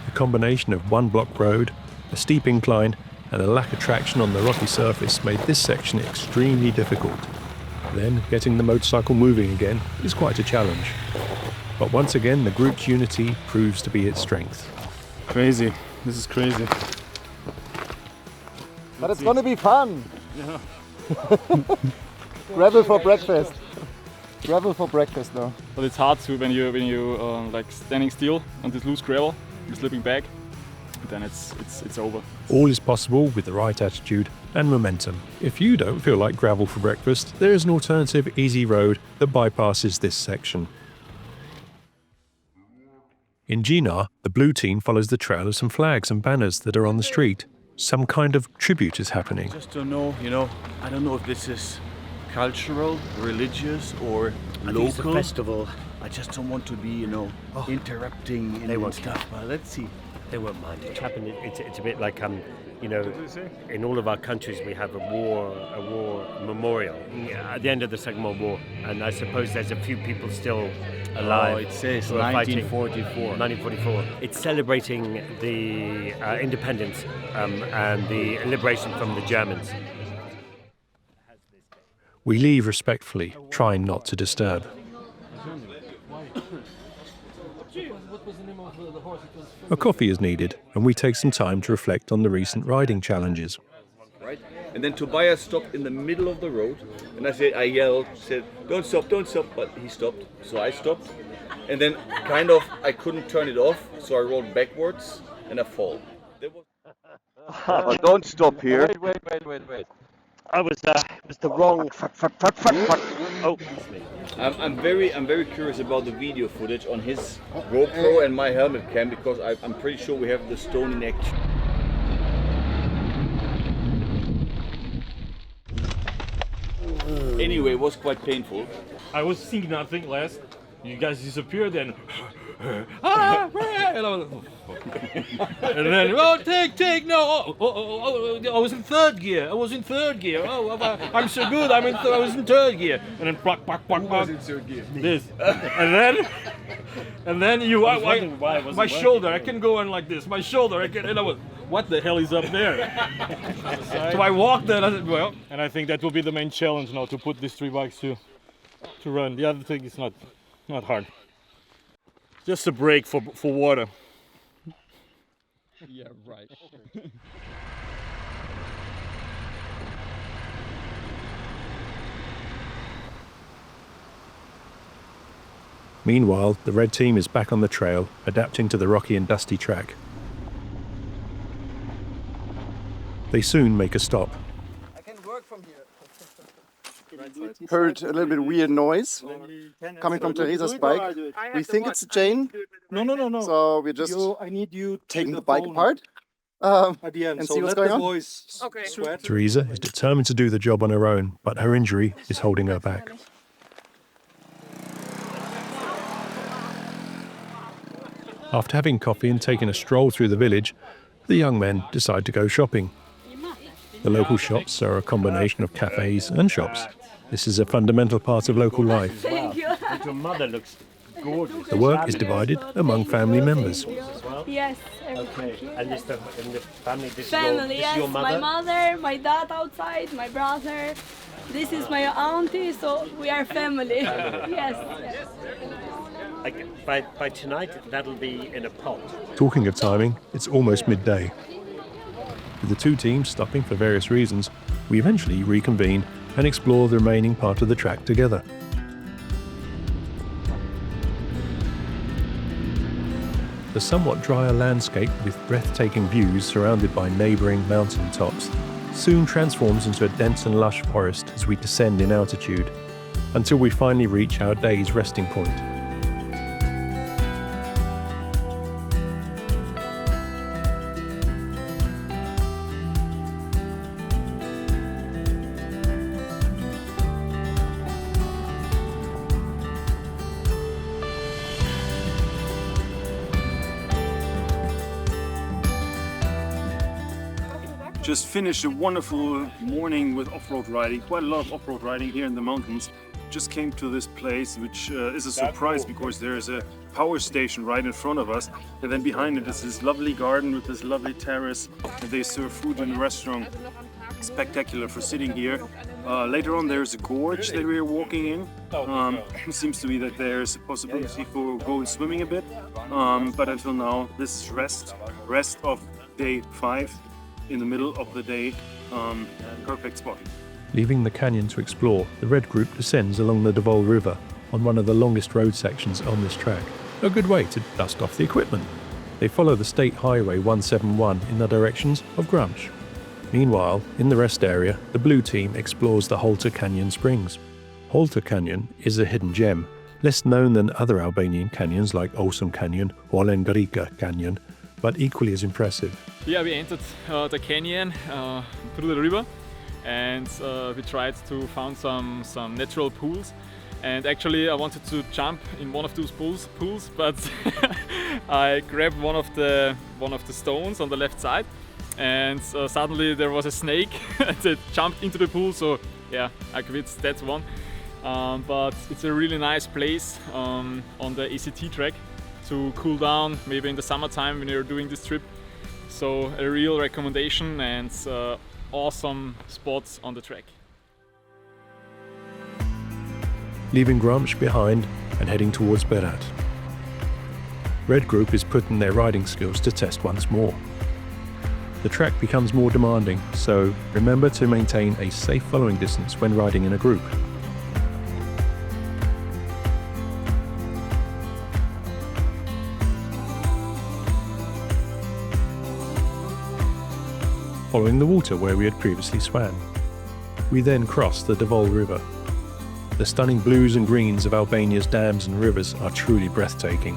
The combination of one block road, a steep incline, and a lack of traction on the rocky surface made this section extremely difficult. Then, getting the motorcycle moving again is quite a challenge. But once again, the group's unity proves to be its strength. Crazy. This is crazy. But it's gonna be fun. Yeah. Gravel for breakfast. Gravel for breakfast, though. But it's hard to when you like standing still on this loose gravel, you're slipping back, then it's over. All is possible with the right attitude and momentum. If you don't feel like gravel for breakfast, there is an alternative easy road that bypasses this section. In Gina, the blue team follows the trail of some flags and banners that are on the street. Some kind of tribute is happening. I just don't know, I don't know if this is cultural, religious, or I local. think it's a festival. I just don't want to be, interrupting and stuff. But let's see. They won't mind. It's a bit like in all of our countries we have a war memorial at the end of the Second World War, and I suppose there's a few people still alive. Oh, it says who are fighting. 1944. 1944. It's celebrating the independence and the liberation from the Germans. We leave respectfully, trying not to disturb. A coffee is needed, and we take some time to reflect on the recent riding challenges. Right? And then Tobias stopped in the middle of the road, and I yelled, said, don't stop, but he stopped, so I stopped. And then I couldn't turn it off, so I rolled backwards, and I fall. Don't stop here. Wait. I was the wrong. Oh, I'm very curious about the video footage on his GoPro and my helmet cam, because I'm pretty sure we have the stone in action. Anyway, it was quite painful. I was seeing nothing last. You guys disappeared and and then take no. I was in third gear. Oh, I'm so good. I was in third gear. And then pluck. Was in third gear. This. and then you. My shoulder. I can go on like this. My shoulder. And I was. What the hell is up there? So I walked there. And I think that will be the main challenge now, to put these 3 bikes to run. The other thing is not hard. Just a break for water. Yeah, right. Meanwhile, the red team is back on the trail, adapting to the rocky and dusty track. They soon make a stop. Heard a little bit weird noise coming from Teresa's bike. We think it's a chain. No. So we're just I need you taking the bike apart at the end. and So see what's let going the on. boys sweat. Teresa is determined to do the job on her own, but her injury is holding her back. After having coffee and taking a stroll through the village, the young men decide to go shopping. The local shops are a combination of cafes and shops. This is a fundamental part of local life. Thank you. Your mother looks gorgeous. The work is divided among family members. Yes. Okay. And the family, this Family, is yes. your mother? My mother, my dad outside, my brother. This is my auntie, so we are family. Yes. Like by tonight, that'll be in a pot. Talking of timing, it's almost midday. With the two teams stopping for various reasons, we eventually reconvene and explore the remaining part of the track together. The somewhat drier landscape with breathtaking views surrounded by neighbouring mountain tops soon transforms into a dense and lush forest as we descend in altitude, until we finally reach our day's resting point. Just finished a wonderful morning with off-road riding, quite a lot of off-road riding here in the mountains. Just came to this place, which is a surprise because there is a power station right in front of us, and then behind it is this lovely garden with this lovely terrace, and they serve food in the restaurant. Spectacular for sitting here. Later on there's a gorge that we're walking in. Seems to be that there's a possibility for going swimming a bit, but until now this is rest of day 5. In the middle of the day, perfect spot. Leaving the canyon to explore, the Red Group descends along the Devol River on one of the longest road sections on this track. A good way to dust off the equipment. They follow the State Highway 171 in the directions of Grumsh. Meanwhile, in the rest area, the blue team explores the Holter Canyon Springs. Holter Canyon is a hidden gem, less known than other Albanian canyons like Olsum Canyon or Lengarica Canyon, but equally as impressive. Yeah, we entered the canyon through the river, and we tried to find some natural pools. And actually, I wanted to jump in one of those pools, but I grabbed one of the stones on the left side, and suddenly there was a snake that jumped into the pool. So yeah, I quit that one. But it's a really nice place on the ACT track to cool down, maybe in the summertime when you're doing this trip. So a real recommendation and awesome spots on the track. Leaving Grumsh behind and heading towards Berat. Red Group is putting their riding skills to test once more. The track becomes more demanding, so remember to maintain a safe following distance when riding in a group. Following the water where we had previously swam. We then crossed the Devol River. The stunning blues and greens of Albania's dams and rivers are truly breathtaking.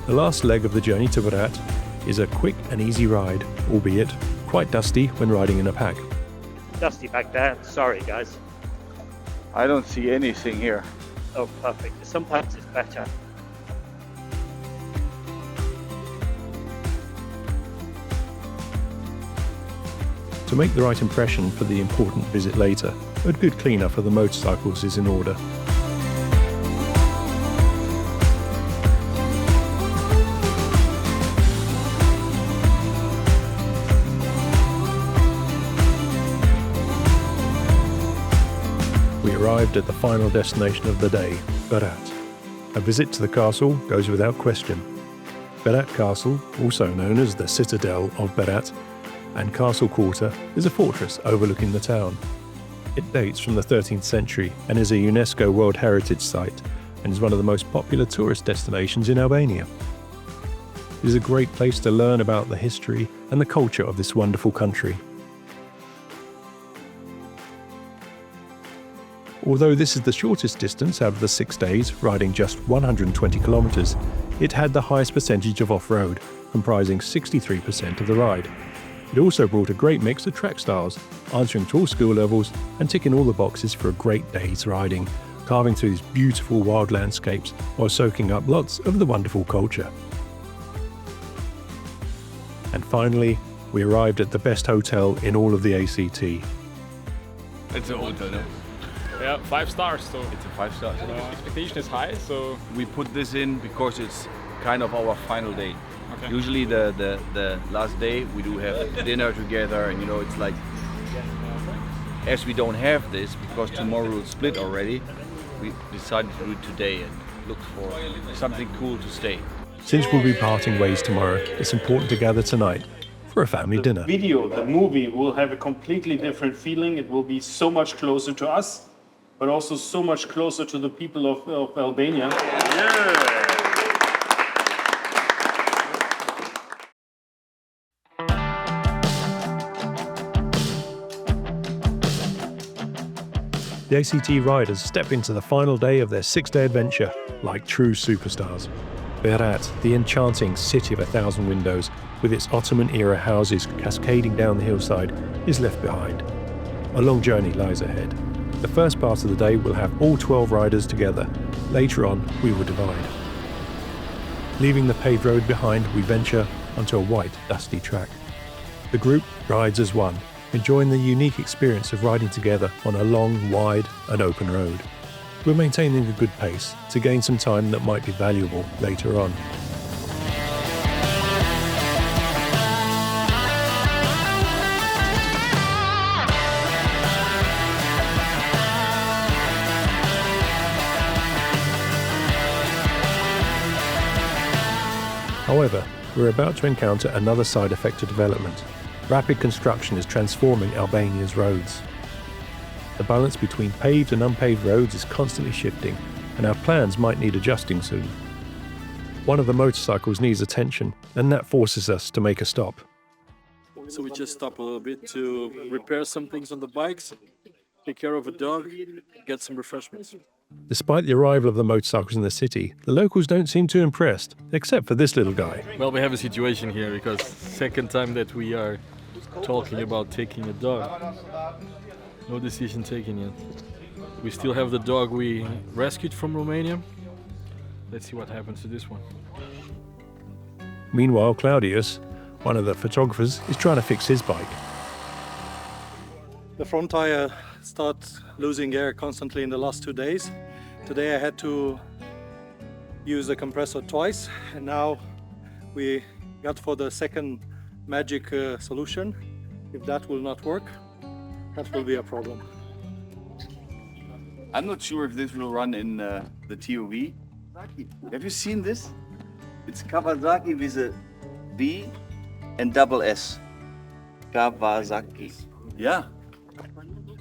The last leg of the journey to Berat is a quick and easy ride, albeit quite dusty when riding in a pack. Dusty back there. Sorry, guys. I don't see anything here. Oh, perfect. Sometimes it's better. To make the right impression for the important visit later, a good clean-up of the motorcycles is in order. We arrived at the final destination of the day, Berat. A visit to the castle goes without question. Berat Castle, also known as the Citadel of Berat, and Castle Quarter is a fortress overlooking the town. It dates from the 13th century and is a UNESCO World Heritage Site and is one of the most popular tourist destinations in Albania. It is a great place to learn about the history and the culture of this wonderful country. Although this is the shortest distance out of the 6 days, riding just 120 kilometers, it had the highest percentage of off-road, comprising 63% of the ride. It also brought a great mix of track styles, answering to all skill levels and ticking all the boxes for a great day's riding, carving through these beautiful wild landscapes while soaking up lots of the wonderful culture. And finally, we arrived at the best hotel in all of the ACT. It's a hotel, no? Yeah, 5 stars. So it's a 5-star. Expectation is high, so we put this in because it's kind of our final day. Okay. Usually the last day we do have dinner together, and it's like, as we don't have this because tomorrow we'll split already, we decided to do it today and look for something cool to stay. Since we'll be parting ways tomorrow, it's important to gather tonight for a family dinner. The movie will have a completely different feeling. It will be so much closer to us, but also so much closer to the people of Albania. The ACT riders step into the final day of their 6-day adventure like true superstars. Berat, the enchanting city of 1,000 windows, with its Ottoman-era houses cascading down the hillside, is left behind. A long journey lies ahead. The first part of the day will have all 12 riders together. Later on, we will divide. Leaving the paved road behind, we venture onto a white, dusty track. The group rides as one, enjoying the unique experience of riding together on a long, wide and open road. We're maintaining a good pace to gain some time that might be valuable later on. However, we're about to encounter another side effect of development. Rapid construction is transforming Albania's roads. The balance between paved and unpaved roads is constantly shifting, and our plans might need adjusting soon. One of the motorcycles needs attention, and that forces us to make a stop. So we just stop a little bit to repair some things on the bikes, take care of a dog, get some refreshments. Despite the arrival of the motorcycles in the city, the locals don't seem too impressed, except for this little guy. Well, we have a situation here because second time that we are talking about taking a dog. No decision taken yet. We still have the dog we rescued from Romania. Let's see what happens to this one. Meanwhile, Claudius, one of the photographers, is trying to fix his bike. The front tire started losing air constantly in the last 2 days. Today I had to use the compressor twice, and now we got for the second magic solution. If that will not work, that will be a problem. I'm not sure if this will run in the TOV. Have you seen this? It's Kawasaki with a B and double S. Kawasaki. Yeah.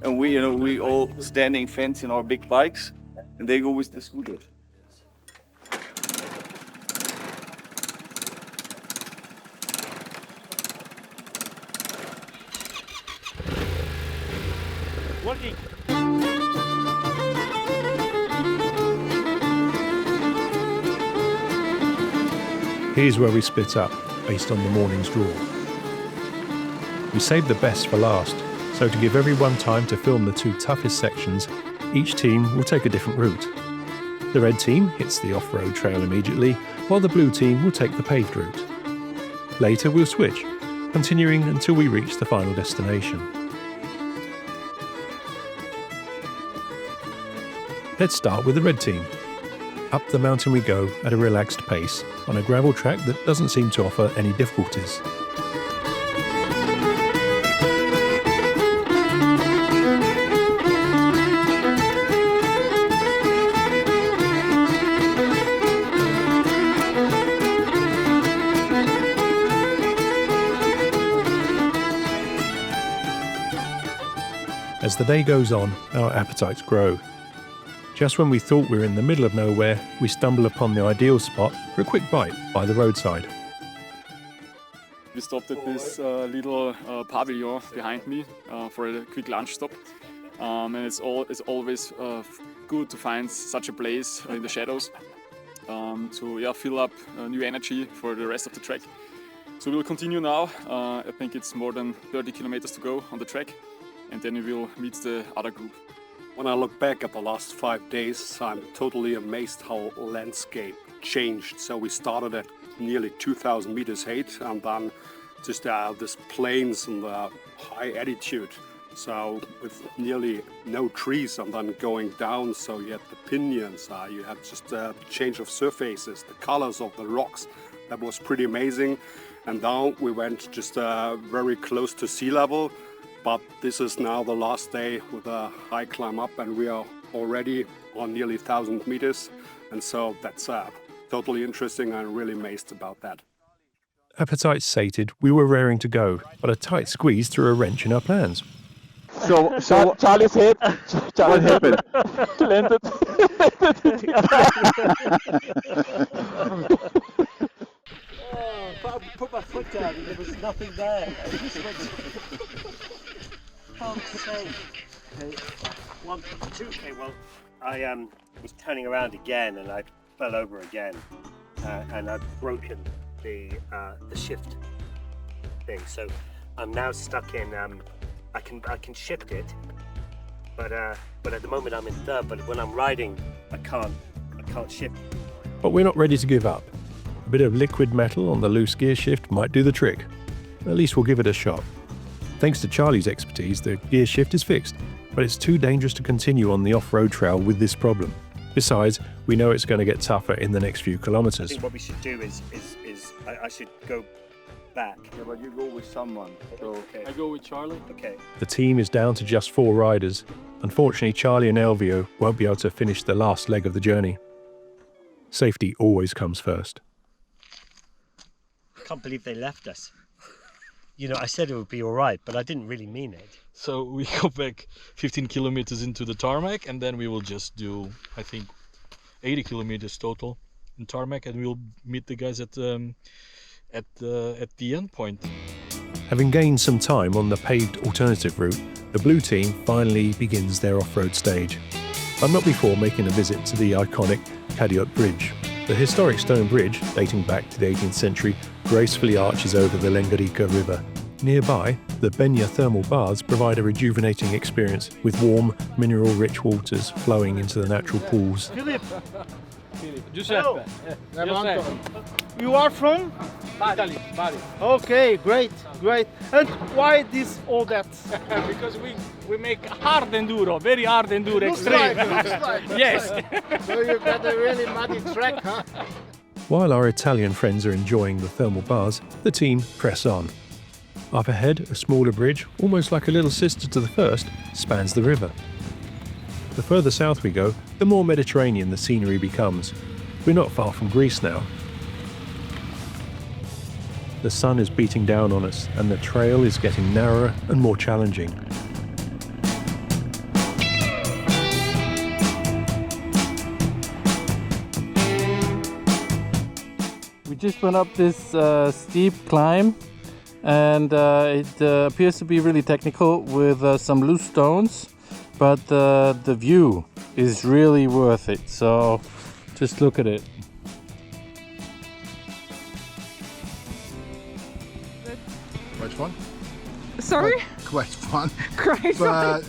And we all standing fancy in our big bikes, and they go with the scooters. Working. Here's where we split up, based on the morning's draw. We saved the best for last, so to give everyone time to film the 2 toughest sections, each team will take a different route. The red team hits the off-road trail immediately, while the blue team will take the paved route. Later we'll switch, continuing until we reach the final destination. Let's start with the red team. Up the mountain we go at a relaxed pace, on a gravel track that doesn't seem to offer any difficulties. As the day goes on, our appetites grow. Just when we thought we were in the middle of nowhere, we stumble upon the ideal spot for a quick bite by the roadside. We stopped at this little pavilion behind me for a quick lunch stop. And it's always good to find such a place in the shadows to fill up new energy for the rest of the trek. So we'll continue now. I think it's more than 30 kilometers to go on the trek, and then we will meet the other group. When I look back at the last 5 days, I'm totally amazed how landscape changed. So we started at nearly 2,000 meters height, and then just this plains and high altitude. So with nearly no trees, and then going down, so you had the pinions, you had just a change of surfaces, the colors of the rocks. That was pretty amazing. And now we went just very close to sea level. But this is now the last day with a high climb up, and we are already on nearly 1,000 meters. And so that's totally interesting. I'm really amazed about that. Appetite sated, we were raring to go, but a tight squeeze threw a wrench in our plans. So Charlie's hit. What happened? Landed. I put my foot down and there was nothing there. I just went. Oh, sake. Okay. 1, 2. Okay, well, I was turning around again and I fell over again, and I've broken the shift thing. So I'm now stuck in. I can shift it, but at the moment I'm in third. But when I'm riding, I can't shift. But we're not ready to give up. A bit of liquid metal on the loose gear shift might do the trick. At least we'll give it a shot. Thanks to Charlie's expertise, the gear shift is fixed, but it's too dangerous to continue on the off-road trail with this problem. Besides, we know it's going to get tougher in the next few I kilometers. think what we should do is I should go back. Yeah, but you go with someone. So Okay. I go with Charlie. Okay. The team is down to just 4 riders. Unfortunately, Charlie and Elvio won't be able to finish the last leg of the journey. Safety always comes first. I can't believe they left us. You know, I said it would be all right, but I didn't really mean it. So we go back 15 kilometers into the tarmac, and then we will just do, I think, 80 kilometers total in tarmac, and we'll meet the guys at the end point. Having gained some time on the paved alternative route, the blue team finally begins their off-road stage. But not before making a visit to the iconic Kadiot Bridge. The historic stone bridge, dating back to the 18th century, gracefully arches over the Lengarica River. Nearby, the Benya thermal baths provide a rejuvenating experience with warm, mineral-rich waters flowing into the natural pools. Philip. Giuseppe. Giuseppe. You are from? Italy. Bari. Okay, great. And why this all that? Because we make hard enduro, very hard enduro, Looks extreme. like. Yes. So you got a really muddy track, huh? While our Italian friends are enjoying the thermal baths, the team press on. Up ahead, a smaller bridge, almost like a little sister to the first, spans the river. The further south we go, the more Mediterranean the scenery becomes. We're not far from Greece now. The sun is beating down on us, and the trail is getting narrower and more challenging. We just went up this steep climb, and it appears to be really technical with some loose stones, but the view is really worth it. So just look at it. Quite fun. Sorry? Quite fun. Quite but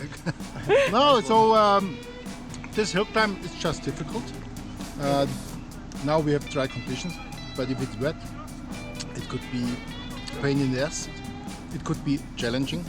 no, so this hill climb is just difficult. Now we have dry conditions, but if it's wet, it could be a pain in the ass. It could be challenging.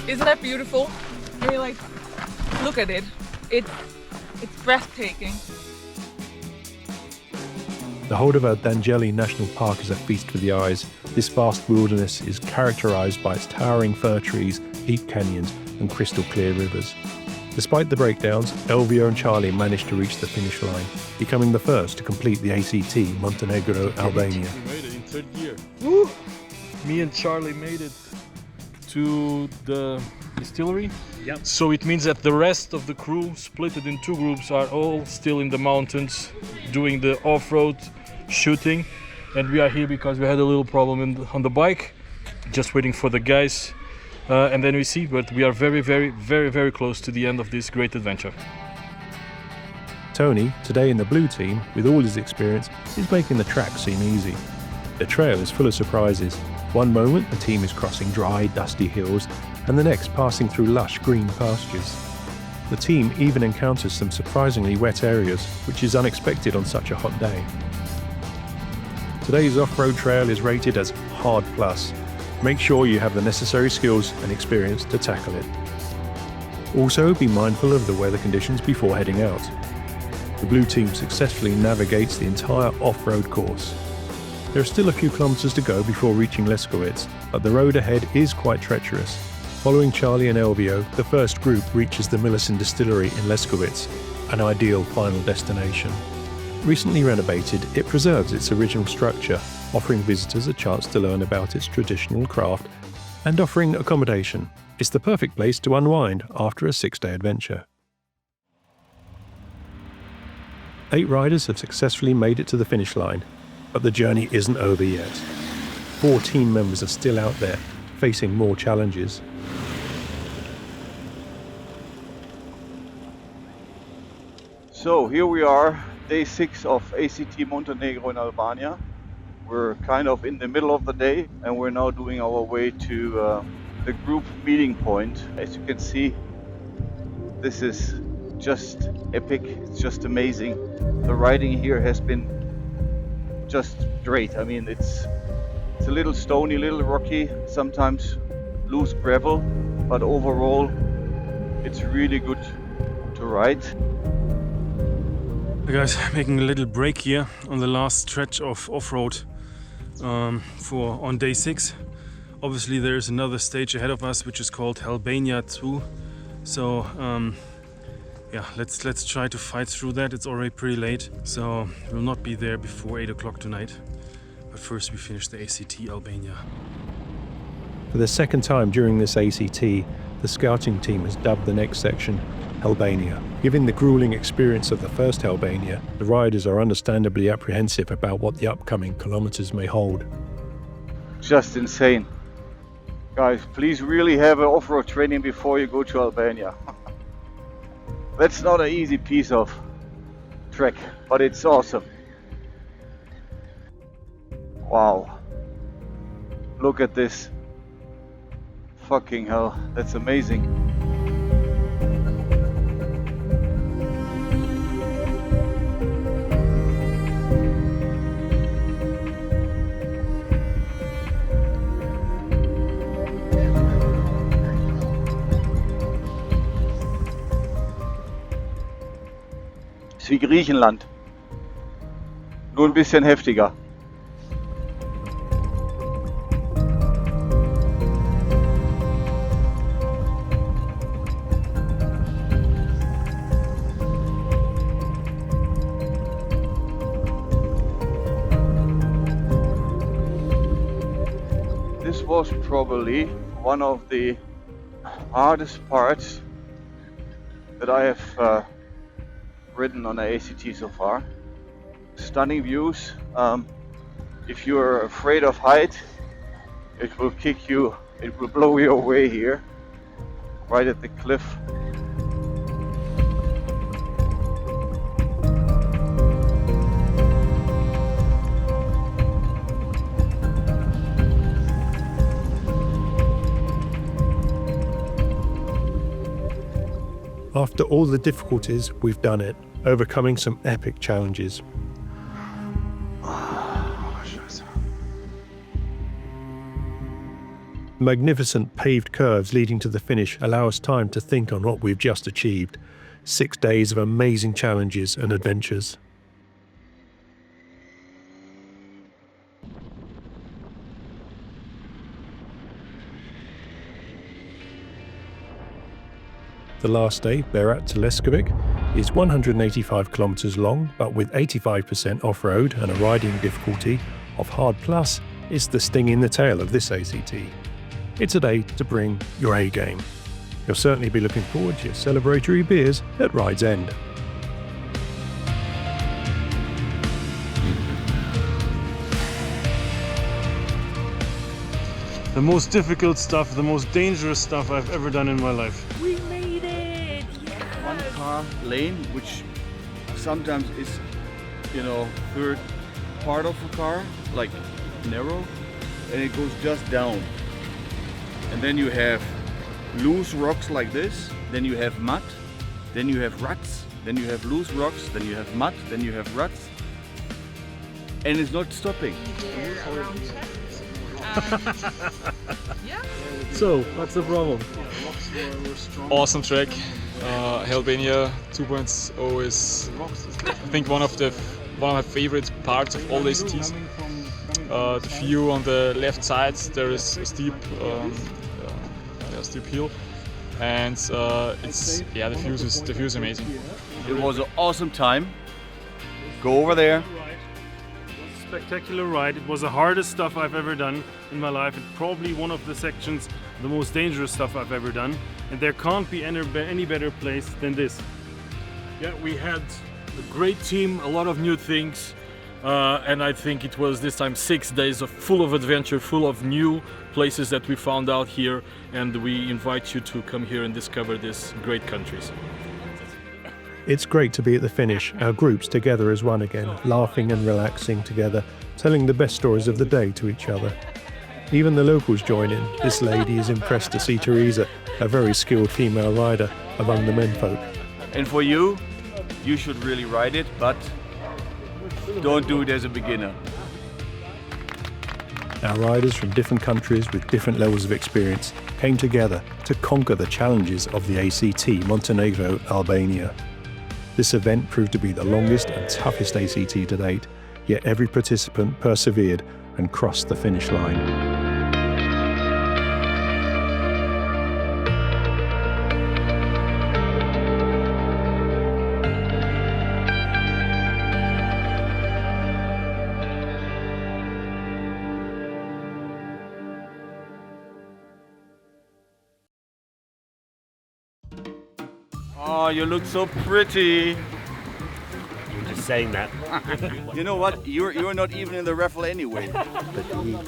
Isn't that beautiful? I mean, like, look at it. It's breathtaking. The Holdova Dangeli National Park is a feast for the eyes. This vast wilderness is characterized by its towering fir trees, deep canyons, and crystal clear rivers. Despite the breakdowns, Elvio and Charlie managed to reach the finish line, becoming the first to complete the ACT Montenegro Albania. We made it in third year. Woo! Me and Charlie made it to the distillery. Yep. So it means that the rest of the crew, split in two groups, are all still in the mountains doing the off-road shooting. And we are here because we had a little problem on the bike, just waiting for the guys. And then we see, but we are very, very, very, very close to the end of this great adventure. Tony, today in the blue team, with all his experience, is making the track seem easy. The trail is full of surprises. One moment the team is crossing dry, dusty hills, and the next passing through lush green pastures. The team even encounters some surprisingly wet areas, which is unexpected on such a hot day. Today's off-road trail is rated as Hard Plus. Make sure you have the necessary skills and experience to tackle it. Also, be mindful of the weather conditions before heading out. The blue team successfully navigates the entire off-road course. There are still a few kilometers to go before reaching Leskowitz, but the road ahead is quite treacherous. Following Charlie and Elvio, the first group reaches the Millicent Distillery in Leskowitz, an ideal final destination. Recently renovated, it preserves its original structure, offering visitors a chance to learn about its traditional craft and offering accommodation. It's the perfect place to unwind after a 6-day adventure. 8 riders have successfully made it to the finish line, but the journey isn't over yet. 4 team members are still out there, facing more challenges. So here we are, day 6 of ACT Montenegro and Albania. We're kind of in the middle of the day and we're now doing our way to the group meeting point. As you can see, this is just epic, it's just amazing. The riding here has been just great. I mean, it's a little stony, little rocky, sometimes loose gravel, but overall it's really good to ride. Hey guys, making a little break here on the last stretch of off-road on day 6. Obviously there's another stage ahead of us which is called Albania 2. So yeah, let's try to fight through that. It's already pretty late, so we'll not be there before 8 o'clock tonight. But first we finish the ACT Albania. For the second time during this ACT, the scouting team has dubbed the next section Albania. Given the grueling experience of the first Albania, the riders are understandably apprehensive about what the upcoming kilometers may hold. Just insane. Guys, please really have an off-road training before you go to Albania. That's not an easy piece of trek, but it's awesome. Wow. Look at this. Fucking hell, that's amazing. Ist wie Griechenland. Nur ein bisschen heftiger. This was probably one of the hardest parts that I have ridden on the ACT so far. Stunning views. If you're afraid of height, it will kick you, it will blow you away here, right at the cliff. After all the difficulties, we've done it, overcoming some epic challenges. Magnificent paved curves leading to the finish allow us time to think on what we've just achieved. 6 days of amazing challenges and adventures. The The last day, Berat to Leskovic, is 185 kilometers long, but with 85% off-road and a riding difficulty of hard plus, is the sting in the tail of this ACT. It's a day to bring your A game. You'll certainly be looking forward to your celebratory beers at Ride's End. The most difficult stuff, the most dangerous stuff I've ever done in my life. We made it! One car lane, which sometimes is, third part of a car, like narrow, and it goes just down. And then you have loose rocks like this, then you have mud, then you have ruts, then you have loose rocks, then you have mud, then you have ruts, and it's not stopping. So, what's the problem? Awesome track. Albania 2.0 is, I think, one of my favorite parts of all the ACTs. The view on the left side, there is a steep hill, and the view is amazing. It was an awesome time. Go over there. Spectacular ride. It was the hardest stuff I've ever done in my life, and probably one of the sections the most dangerous stuff I've ever done, and there can't be any better place than this. Yeah, we had a great team, a lot of new things, and I think it was this time 6 days full of adventure, full of new places that we found out here, and we invite you to come here and discover these great countries. It's great to be at the finish, our groups together as one again, laughing and relaxing together, telling the best stories of the day to each other. Even the locals join in. This lady is impressed to see Teresa, a very skilled female rider, among the menfolk. And for you, you should really ride it, but don't do it as a beginner. Our riders from different countries with different levels of experience came together to conquer the challenges of the ACT Montenegro Albania. This event proved to be the longest and toughest ACT to date, yet every participant persevered and crossed the finish line. Oh, you look so pretty. I'm just saying that. You know what? You're not even in the raffle anyway. But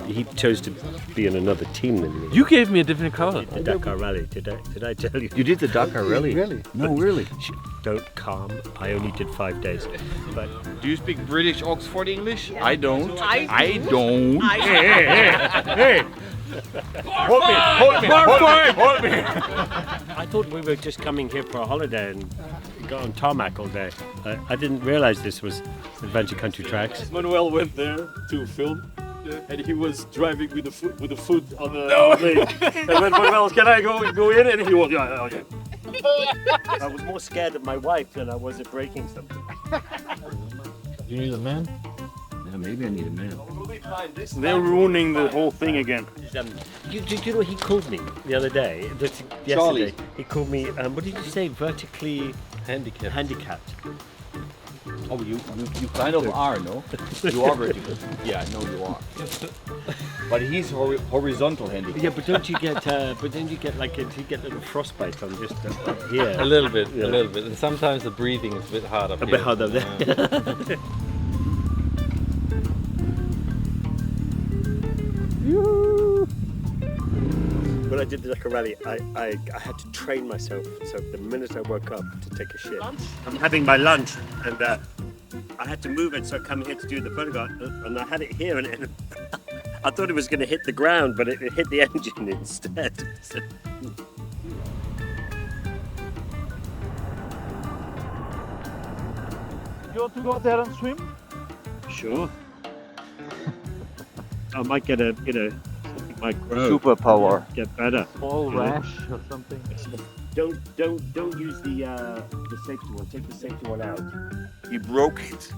he chose to be in another team than me. You gave me a different color. The Dakar Rally, did I tell you? You did the Dakar Rally? Really? No, really. Don't calm. I only did 5 days. But do you speak British Oxford English? I don't. I don't. Hey! Hold me! I thought we were just coming here for a holiday and go on tarmac all day. I didn't realize this was Adventure Country Tracks. Manuel went there to film, and he was driving with the foot on the lake. And when Manuel, can I go in? And he was, yeah, okay. I was more scared of my wife than I was at breaking something. You need a man? Yeah, maybe I need a man. They're ruining the whole thing again. You know, he called me the other day. Yesterday. Charlie. He called me, what did you say? Vertically handicapped. Oh, you kind of are, no? You are vertical. Yeah, I know you are. But he's horizontal handicap. Yeah, but don't you get like you get a little frostbite on just up here? A little bit. And sometimes the breathing is a bit hard up here. A bit hard up there. When I did the Dakar Rally, I had to train myself. So the minute I woke up to take a shit, I'm having my lunch, and I had to move it. So I come here to do the photograph, and I had it here, and I thought it was going to hit the ground, but it hit the engine instead. So, You want to go there and swim? sure. I might get my grow. Superpower. Get better. Small rash or something. Don't use the safety one. Take the safety one out. He broke it.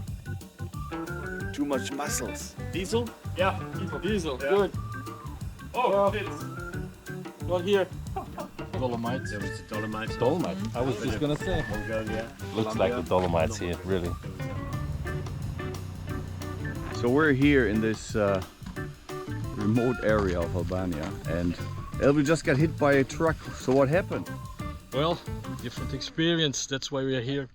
Too much muscles. Diesel? Yeah, diesel. Good. Oh, it's not here. Dolomites. There was the Dolomites. Dolomite. I was just gonna say. Mongolia. Looks like the Dolomites here, really. So we're here in this remote area of Albania, and Elvi just got hit by a truck. So what happened? Well, different experience. That's why we are here.